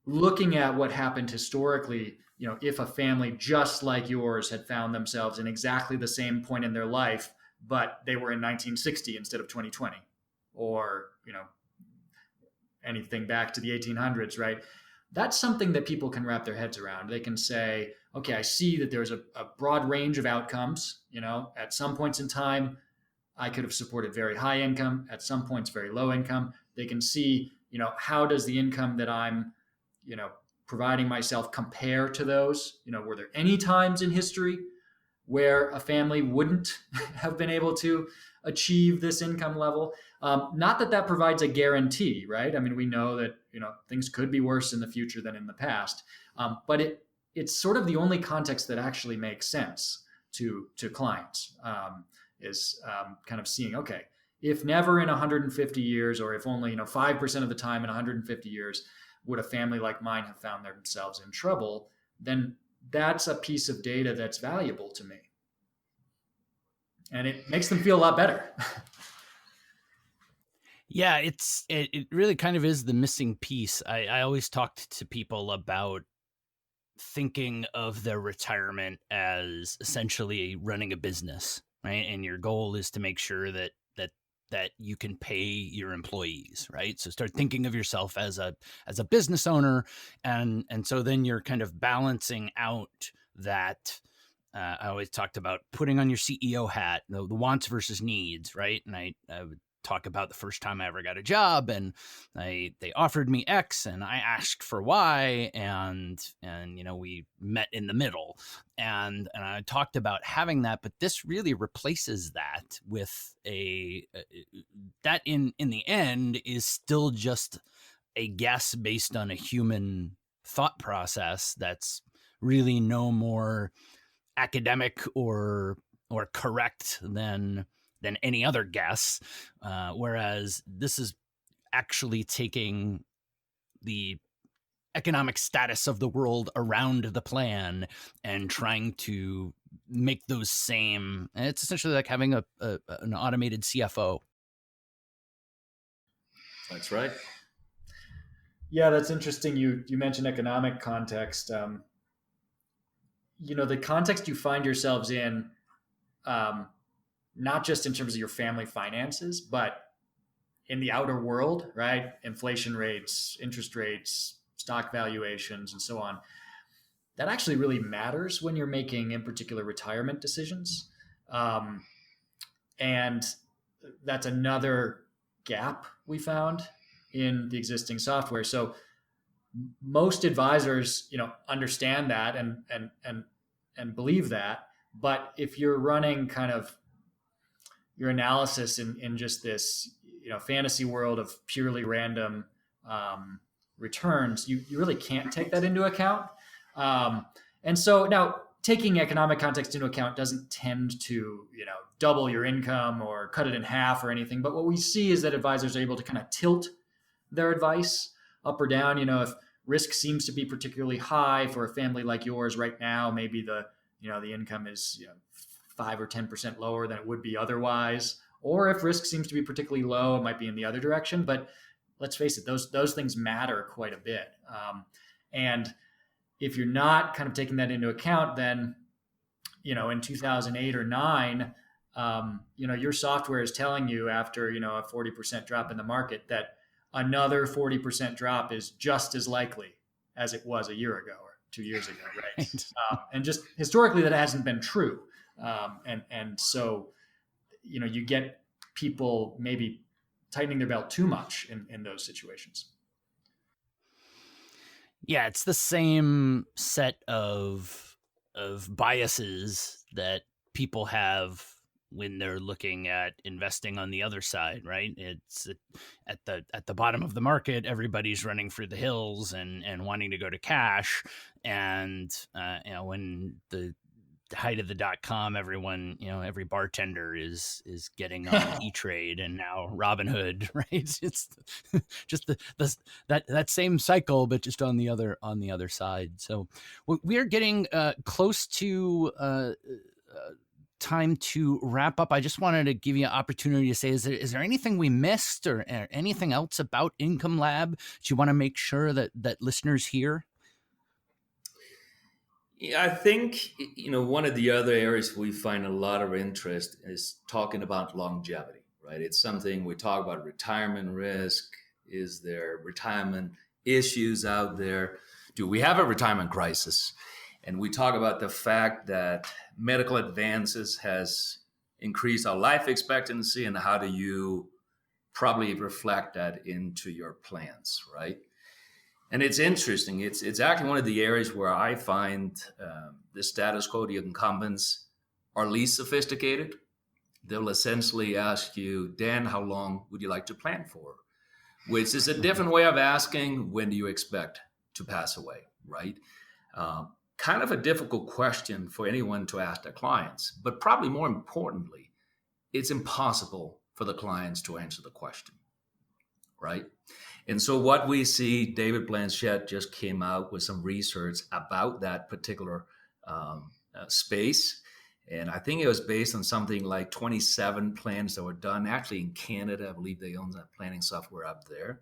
[SPEAKER 3] looking at what happened historically, if a family just like yours had found themselves in exactly the same point in their life, but they were in 1960 instead of 2020, or, anything back to the 1800s, right? That's something that people can wrap their heads around. They can say, okay, I see that there's a broad range of outcomes. At some points in time, I could have supported very high income, at some points very low income. They can see, how does the income that I'm, providing myself compare to those? Were there any times in history where a family wouldn't have been able to achieve this income level? Not that provides a guarantee, right? I mean, we know that, things could be worse in the future than in the past. But it's sort of the only context that actually makes sense to clients. Is kind of seeing, okay, if never in 150 years, or if only 5% of the time in 150 years would a family like mine have found themselves in trouble, then that's a piece of data that's valuable to me, and it makes them feel a lot better.
[SPEAKER 1] Yeah, it really kind of is the missing piece. I always talked to people about thinking of their retirement as essentially running a business, right? And your goal is to make sure that you can pay your employees, right? So start thinking of yourself as a business owner, and so then you're kind of balancing out that. I always talked about putting on your CEO hat, the wants versus needs, right? And I would talk about the first time I ever got a job, and they offered me X and I asked for Y, and we met in the middle, and I talked about having that, but this really replaces that with that in the end is still just a guess based on a human thought process that's really no more academic or correct than any other guess, whereas this is actually taking the economic status of the world around the plan and trying to make those same. And it's essentially like having an automated CFO.
[SPEAKER 2] That's right.
[SPEAKER 3] Yeah, that's interesting. You mentioned economic context. The context you find yourselves in, not just in terms of your family finances, but in the outer world, right? Inflation rates, interest rates, stock valuations, and so on. That actually really matters when you're making, in particular, retirement decisions. And that's another gap we found in the existing software. So most advisors, understand that and believe that. But if you're running kind of your analysis in just this, fantasy world of purely random returns, you really can't take that into account. And so now taking economic context into account doesn't tend to, double your income or cut it in half or anything. But what we see is that advisors are able to kind of tilt their advice up or down. If risk seems to be particularly high for a family like yours right now, maybe the income is 5 or 10% lower than it would be otherwise. Or if risk seems to be particularly low, it might be in the other direction. But let's face it, those things matter quite a bit. And if you're not kind of taking that into account, then in 2008 or 9, Your software is telling you after, a 40% drop in the market that another 40% drop is just as likely as it was a year ago or 2 years ago, right?
[SPEAKER 1] Right.
[SPEAKER 3] And just historically, that hasn't been true. And so, you get people maybe tightening their belt too much in those situations.
[SPEAKER 1] Yeah, it's the same set of biases that people have when they're looking at investing on the other side, right? It's at the bottom of the market, everybody's running for the hills and wanting to go to cash, and when the height of the .com, everyone, every bartender is getting on E-Trade and now Robinhood, right? It's just that same cycle, but just on the other side. So we are getting close to time to wrap up. I just wanted to give you an opportunity to say, is there anything we missed or anything else about Income Lab that you want to make sure that listeners hear?
[SPEAKER 2] Yeah, I think, one of the other areas we find a lot of interest is talking about longevity, right? It's something we talk about: retirement risk. Is there retirement issues out there? Do we have a retirement crisis? And we talk about the fact that medical advances has increased our life expectancy, and how do you probably reflect that into your plans, right? And it's interesting. It's actually one of the areas where I find the status quo, the incumbents, are least sophisticated. They'll essentially ask you, Dan, how long would you like to plan for? Which is a different way of asking, when do you expect to pass away, right? Kind of a difficult question for anyone to ask their clients. But probably more importantly, it's impossible for the clients to answer the question, right? And so what we see, David Blanchett just came out with some research about that particular space. And I think it was based on something like 27 plans that were done actually in Canada. I believe they own that planning software up there.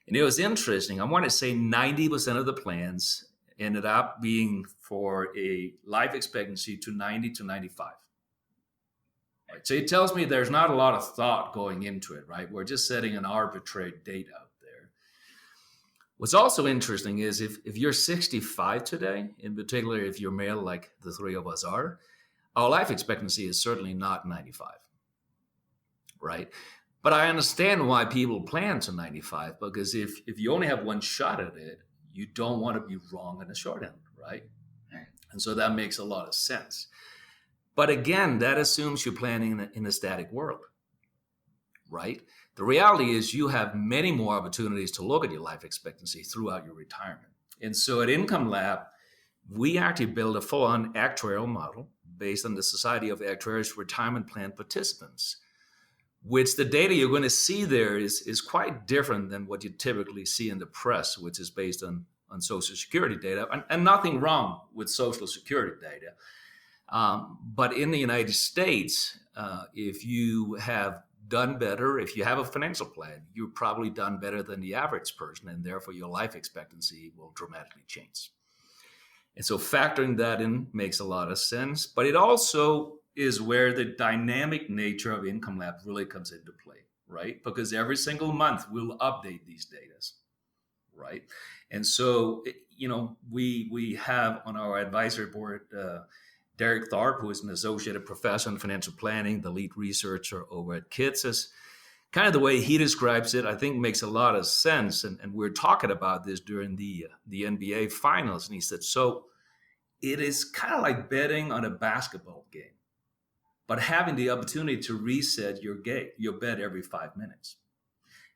[SPEAKER 2] And it was interesting. I want to say 90% of the plans ended up being for a life expectancy to 90 to 95. Right? So it tells me there's not a lot of thought going into it, right? We're just setting an arbitrary date out there. What's also interesting is if you're 65 today, in particular, if you're male like the three of us are, our life expectancy is certainly not 95, right? But I understand why people plan to 95, because if you only have one shot at it, you don't want to be wrong in the short end, right? And so that makes a lot of sense. But again, that assumes you're planning in a static world, right? The reality is you have many more opportunities to look at your life expectancy throughout your retirement. And so at Income Lab, we actually build a full-on actuarial model based on the Society of Actuaries Retirement Plan Participants, which the data you're going to see there is quite different than what you typically see in the press, which is based on Social Security data, and nothing wrong with Social Security data. But in the United States, if you have done better, if you have a financial plan, you've probably done better than the average person, and therefore your life expectancy will dramatically change. And so factoring that in makes a lot of sense, but it also is where the dynamic nature of Income Lab really comes into play, right? Because every single month we'll update these data, right? And so, we have on our advisory board, Derek Tharp, who is an associate professor in financial planning, the lead researcher over at KITS. Kind of the way he describes it, I think makes a lot of sense. And we're talking about this during the NBA finals. And he said, so it is kind of like betting on a basketball game, but having the opportunity to reset your bet every 5 minutes.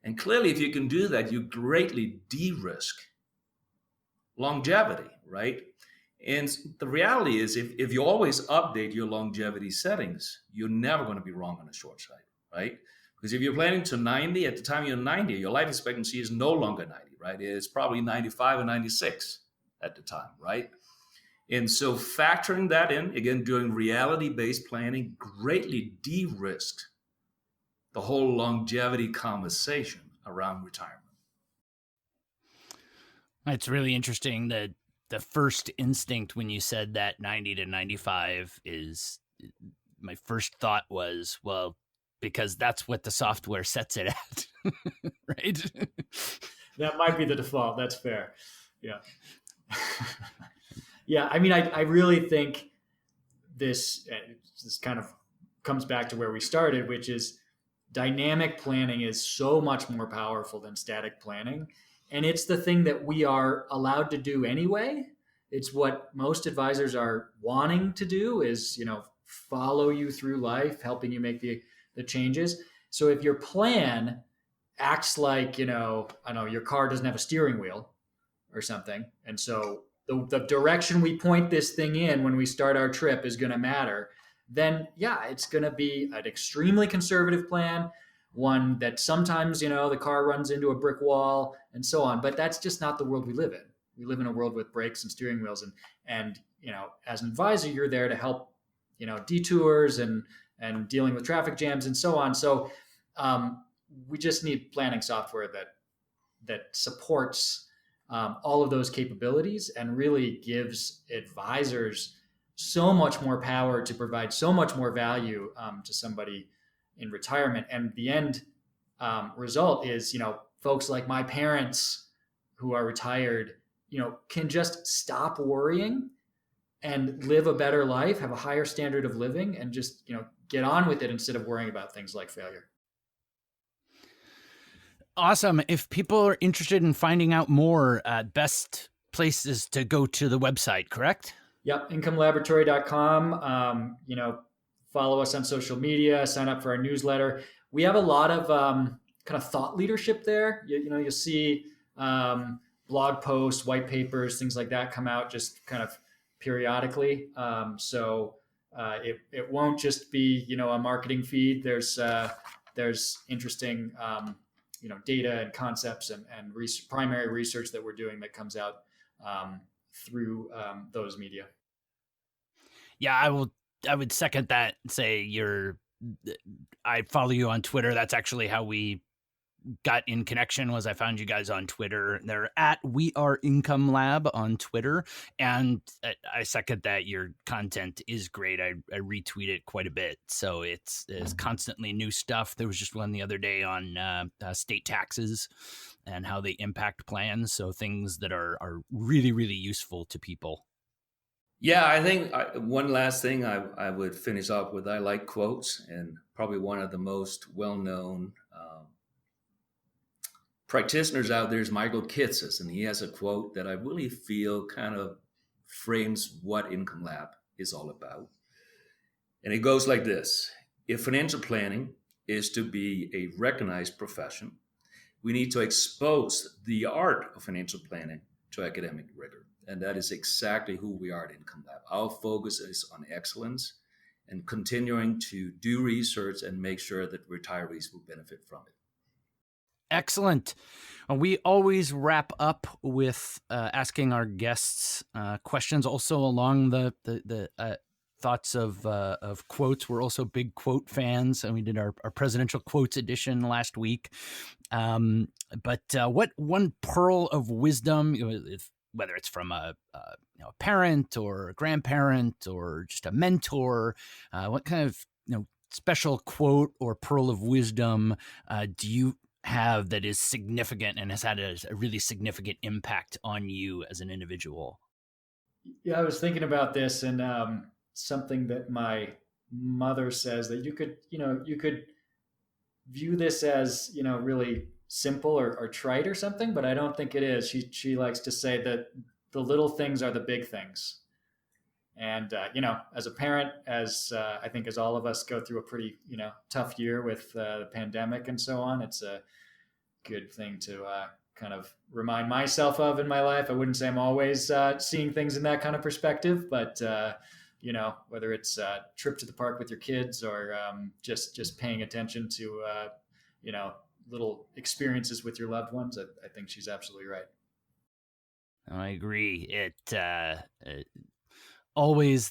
[SPEAKER 2] And clearly, if you can do that, you greatly de-risk longevity, right? And the reality is, if you always update your longevity settings, you're never going to be wrong on the short side, right? Because if you're planning to 90, at the time you're 90, your life expectancy is no longer 90, right? It's probably 95 or 96 at the time, right? And so factoring that in, again, doing reality-based planning greatly de-risked the whole longevity conversation around retirement.
[SPEAKER 1] It's really interesting that the first instinct when you said that 90 to 95 is my first thought was, well, because that's what the software sets it at, right?
[SPEAKER 3] That might be the default. That's fair. Yeah. Yeah. I mean, I really think this kind of comes back to where we started, which is dynamic planning is so much more powerful than static planning. And it's the thing that we are allowed to do anyway. It's what most advisors are wanting to do is, follow you through life, helping you make the changes. So if your plan acts like, I know your car doesn't have a steering wheel or something. And so the direction we point this thing in when we start our trip is going to matter. Then, yeah, it's going to be an extremely conservative plan, one that sometimes, the car runs into a brick wall and so on. But that's just not the world we live in. We live in a world with brakes and steering wheels. And as an advisor, you're there to help, detours and dealing with traffic jams and so on. So we just need planning software that supports all of those capabilities and really gives advisors so much more power to provide so much more value to somebody in retirement. And the end result is, folks like my parents who are retired, can just stop worrying and live a better life, have a higher standard of living, and just, get on with it instead of worrying about things like failure.
[SPEAKER 1] Awesome. If people are interested in finding out more, best place is to go to the website, correct?
[SPEAKER 3] Yep, incomelaboratory.com. Follow us on social media, sign up for our newsletter. We have a lot of kind of thought leadership there. You'll see blog posts, white papers, things like that come out just kind of periodically. So it won't just be, a marketing feed. There's interesting data and concepts and primary research that we're doing that comes out through those media.
[SPEAKER 1] Yeah, I would second that and say I follow you on Twitter. That's actually how we got in connection, was I found you guys on Twitter. They're at We Are Income Lab on Twitter. And I second that. Your content is great. I retweet it quite a bit. So it's constantly new stuff. There was just one the other day on state taxes and how they impact plans. So things that are really, really useful to people.
[SPEAKER 2] Yeah, I think one last thing I would finish off with, I like quotes, and probably one of the most well-known practitioners out there is Michael Kitces, and he has a quote that I really feel kind of frames what Income Lab is all about. And it goes like this: if financial planning is to be a recognized profession, we need to expose the art of financial planning to academic rigor. And that is exactly who we are at Income Lab. Our focus is on excellence and continuing to do research and make sure that retirees will benefit from it.
[SPEAKER 1] Excellent. We always wrap up with asking our guests questions also along the thoughts of quotes. We're also big quote fans, and we did our presidential quotes edition last week. But what one pearl of wisdom, whether it's from a parent or a grandparent or just a mentor, what kind of special quote or pearl of wisdom do you have that is significant and has had a really significant impact on you as an individual?
[SPEAKER 3] Yeah, I was thinking about this, and something that my mother says, that you could view this as, really simple or trite or something, but I don't think it is. She likes to say that the little things are the big things. And, as a parent, as I think as all of us go through a pretty, tough year with the pandemic and so on, it's a good thing to kind of remind myself of in my life. I wouldn't say I'm always seeing things in that kind of perspective, but, whether it's a trip to the park with your kids or just paying attention to, little experiences with your loved ones, I think she's absolutely right.
[SPEAKER 1] I agree. It always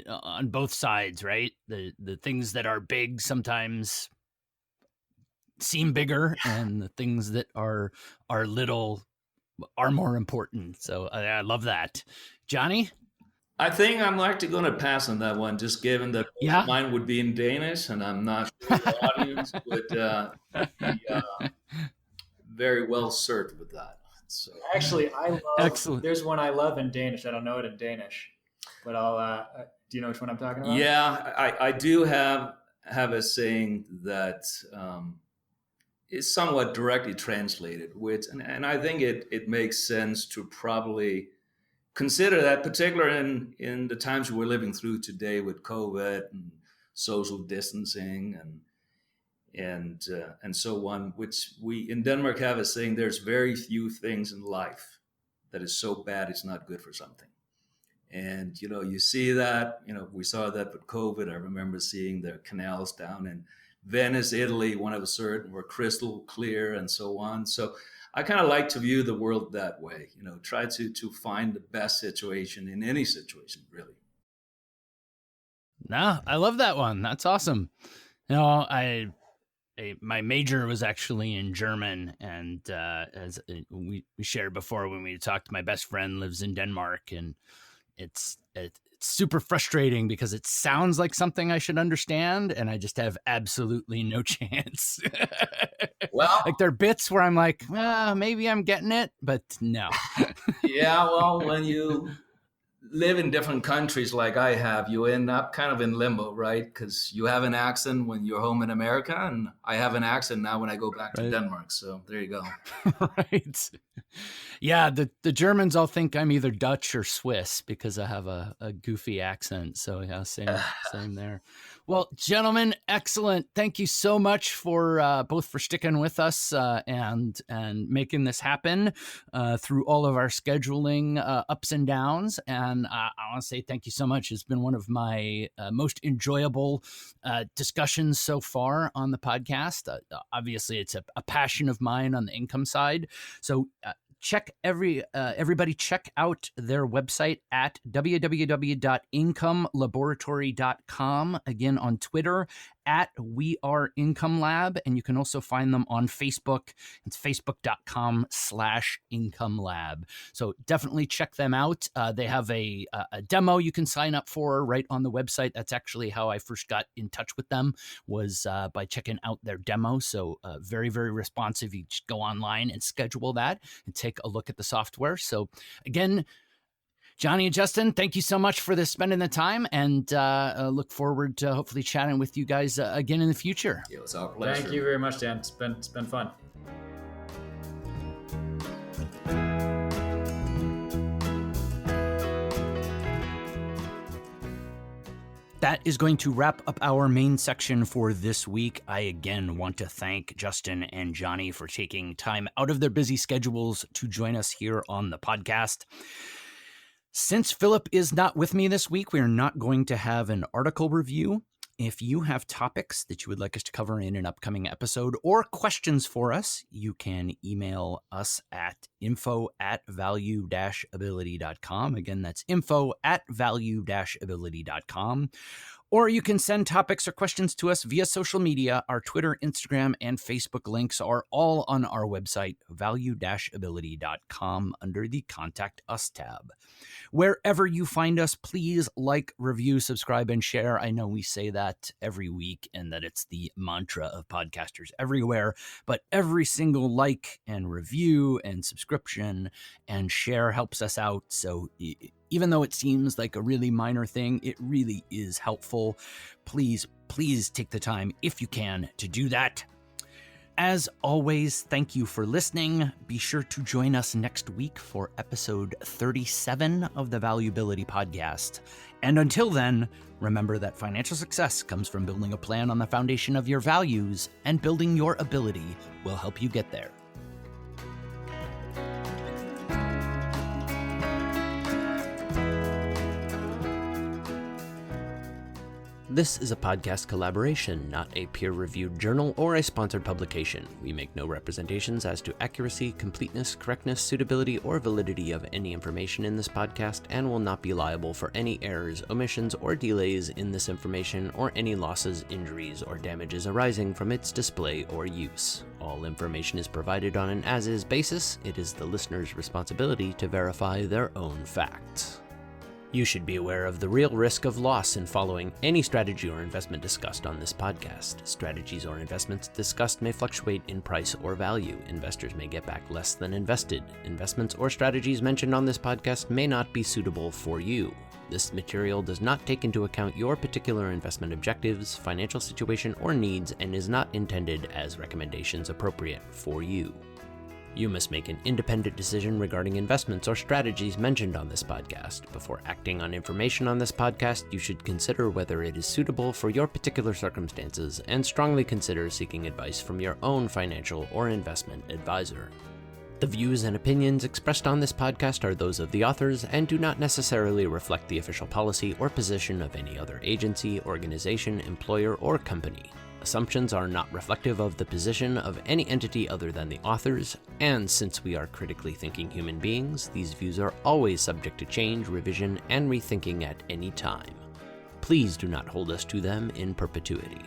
[SPEAKER 1] on both sides, right? The things that are big sometimes seem bigger, and the things that are little are more important. So I love that. Johnny?
[SPEAKER 2] I think I'm actually going to pass on that one, just given that
[SPEAKER 1] Yeah.
[SPEAKER 2] mine would be in Danish, and I'm not sure the audience would be very well served with that. So,
[SPEAKER 3] Actually, I love.
[SPEAKER 1] Excellent.
[SPEAKER 3] There's one I love in Danish. I don't know it in Danish, but I'll. Do you know which one I'm talking about?
[SPEAKER 2] yeah, I do have a saying that is somewhat directly translated, which, and I think it makes sense to probably consider that, particular in the times we're living through today with COVID and social distancing and so on. Which we in Denmark have a saying: "There's very few things in life that is so bad it's not good for something." And you see that. We saw that with COVID. I remember seeing the canals down in Venice, Italy, one of a certain, were crystal clear and so on. So I kind of like to view the world that way. Try to find the best situation in any situation, really.
[SPEAKER 1] No, I love that one. That's awesome. My major was actually in German, and as we shared before when we talked, my best friend lives in Denmark, and it's super frustrating because it sounds like something I should understand, and I just have absolutely no chance.
[SPEAKER 2] Well,
[SPEAKER 1] like there are bits where I'm like, maybe I'm getting it, but no.
[SPEAKER 2] yeah, well, when you live in different countries like I have, you end up kind of in limbo, right? Because you have an accent when you're home in America, and I have an accent now when I go back to Denmark. So there you go.
[SPEAKER 1] Right. Yeah, the Germans all think I'm either Dutch or Swiss because I have a goofy accent. So yeah, same there. Well, gentlemen, excellent. Thank you so much for both for sticking with us and making this happen through all of our scheduling ups and downs. And I want to say thank you so much. It's been one of my most enjoyable discussions so far on the podcast. Obviously, it's a passion of mine on the income side. So everybody check out their website at www.incomelaboratory.com. Again, on Twitter at We Are Income Lab, and you can also find them on Facebook. It's facebook.com/Income Lab. So definitely check them out. They have a demo you can sign up for right on the website. That's actually how I first got in touch with them, was by checking out their demo. So very, very responsive. You just go online and schedule that and take a look at the software. So again, Johnny and Justin, thank you so much for spending the time, and look forward to hopefully chatting with you guys again in the future.
[SPEAKER 2] It was our pleasure.
[SPEAKER 3] Thank you very much, Dan. It's been fun.
[SPEAKER 1] That is going to wrap up our main section for this week. I again want to thank Justin and Johnny for taking time out of their busy schedules to join us here on the podcast. Since Philip is not with me this week, we are not going to have an article review. If you have topics that you would like us to cover in an upcoming episode or questions for us, you can email us at info@value-ability.com. Again, that's info@value-ability.com. Or you can send topics or questions to us via social media. Our Twitter, Instagram, and Facebook links are all on our website, value-ability.com, under the Contact Us tab. Wherever you find us, please like, review, subscribe, and share. I know we say that every week and that it's the mantra of podcasters everywhere, but every single like and review and subscription and share helps us out. So even though it seems like a really minor thing, it really is helpful. Please take the time, if you can, to do that. As always, thank you for listening. Be sure to join us next week for episode 37 of the Valuability Podcast. And until then, remember that financial success comes from building a plan on the foundation of your values, and building your ability will help you get there. This is a podcast collaboration, not a peer-reviewed journal or a sponsored publication. We make no representations as to accuracy, completeness, correctness, suitability, or validity of any information in this podcast, and will not be liable for any errors, omissions, or delays in this information, or any losses, injuries, or damages arising from its display or use. All information is provided on an as-is basis. It is the listener's responsibility to verify their own facts. You should be aware of the real risk of loss in following any strategy or investment discussed on this podcast. Strategies or investments discussed may fluctuate in price or value. Investors may get back less than invested. Investments or strategies mentioned on this podcast may not be suitable for you. This material does not take into account your particular investment objectives, financial situation, or needs, and is not intended as recommendations appropriate for you. You must make an independent decision regarding investments or strategies mentioned on this podcast. Before acting on information on this podcast, you should consider whether it is suitable for your particular circumstances and strongly consider seeking advice from your own financial or investment advisor. The views and opinions expressed on this podcast are those of the authors and do not necessarily reflect the official policy or position of any other agency, organization, employer, or company. Assumptions are not reflective of the position of any entity other than the authors, and since we are critically thinking human beings, these views are always subject to change, revision, and rethinking at any time. Please do not hold us to them in perpetuity.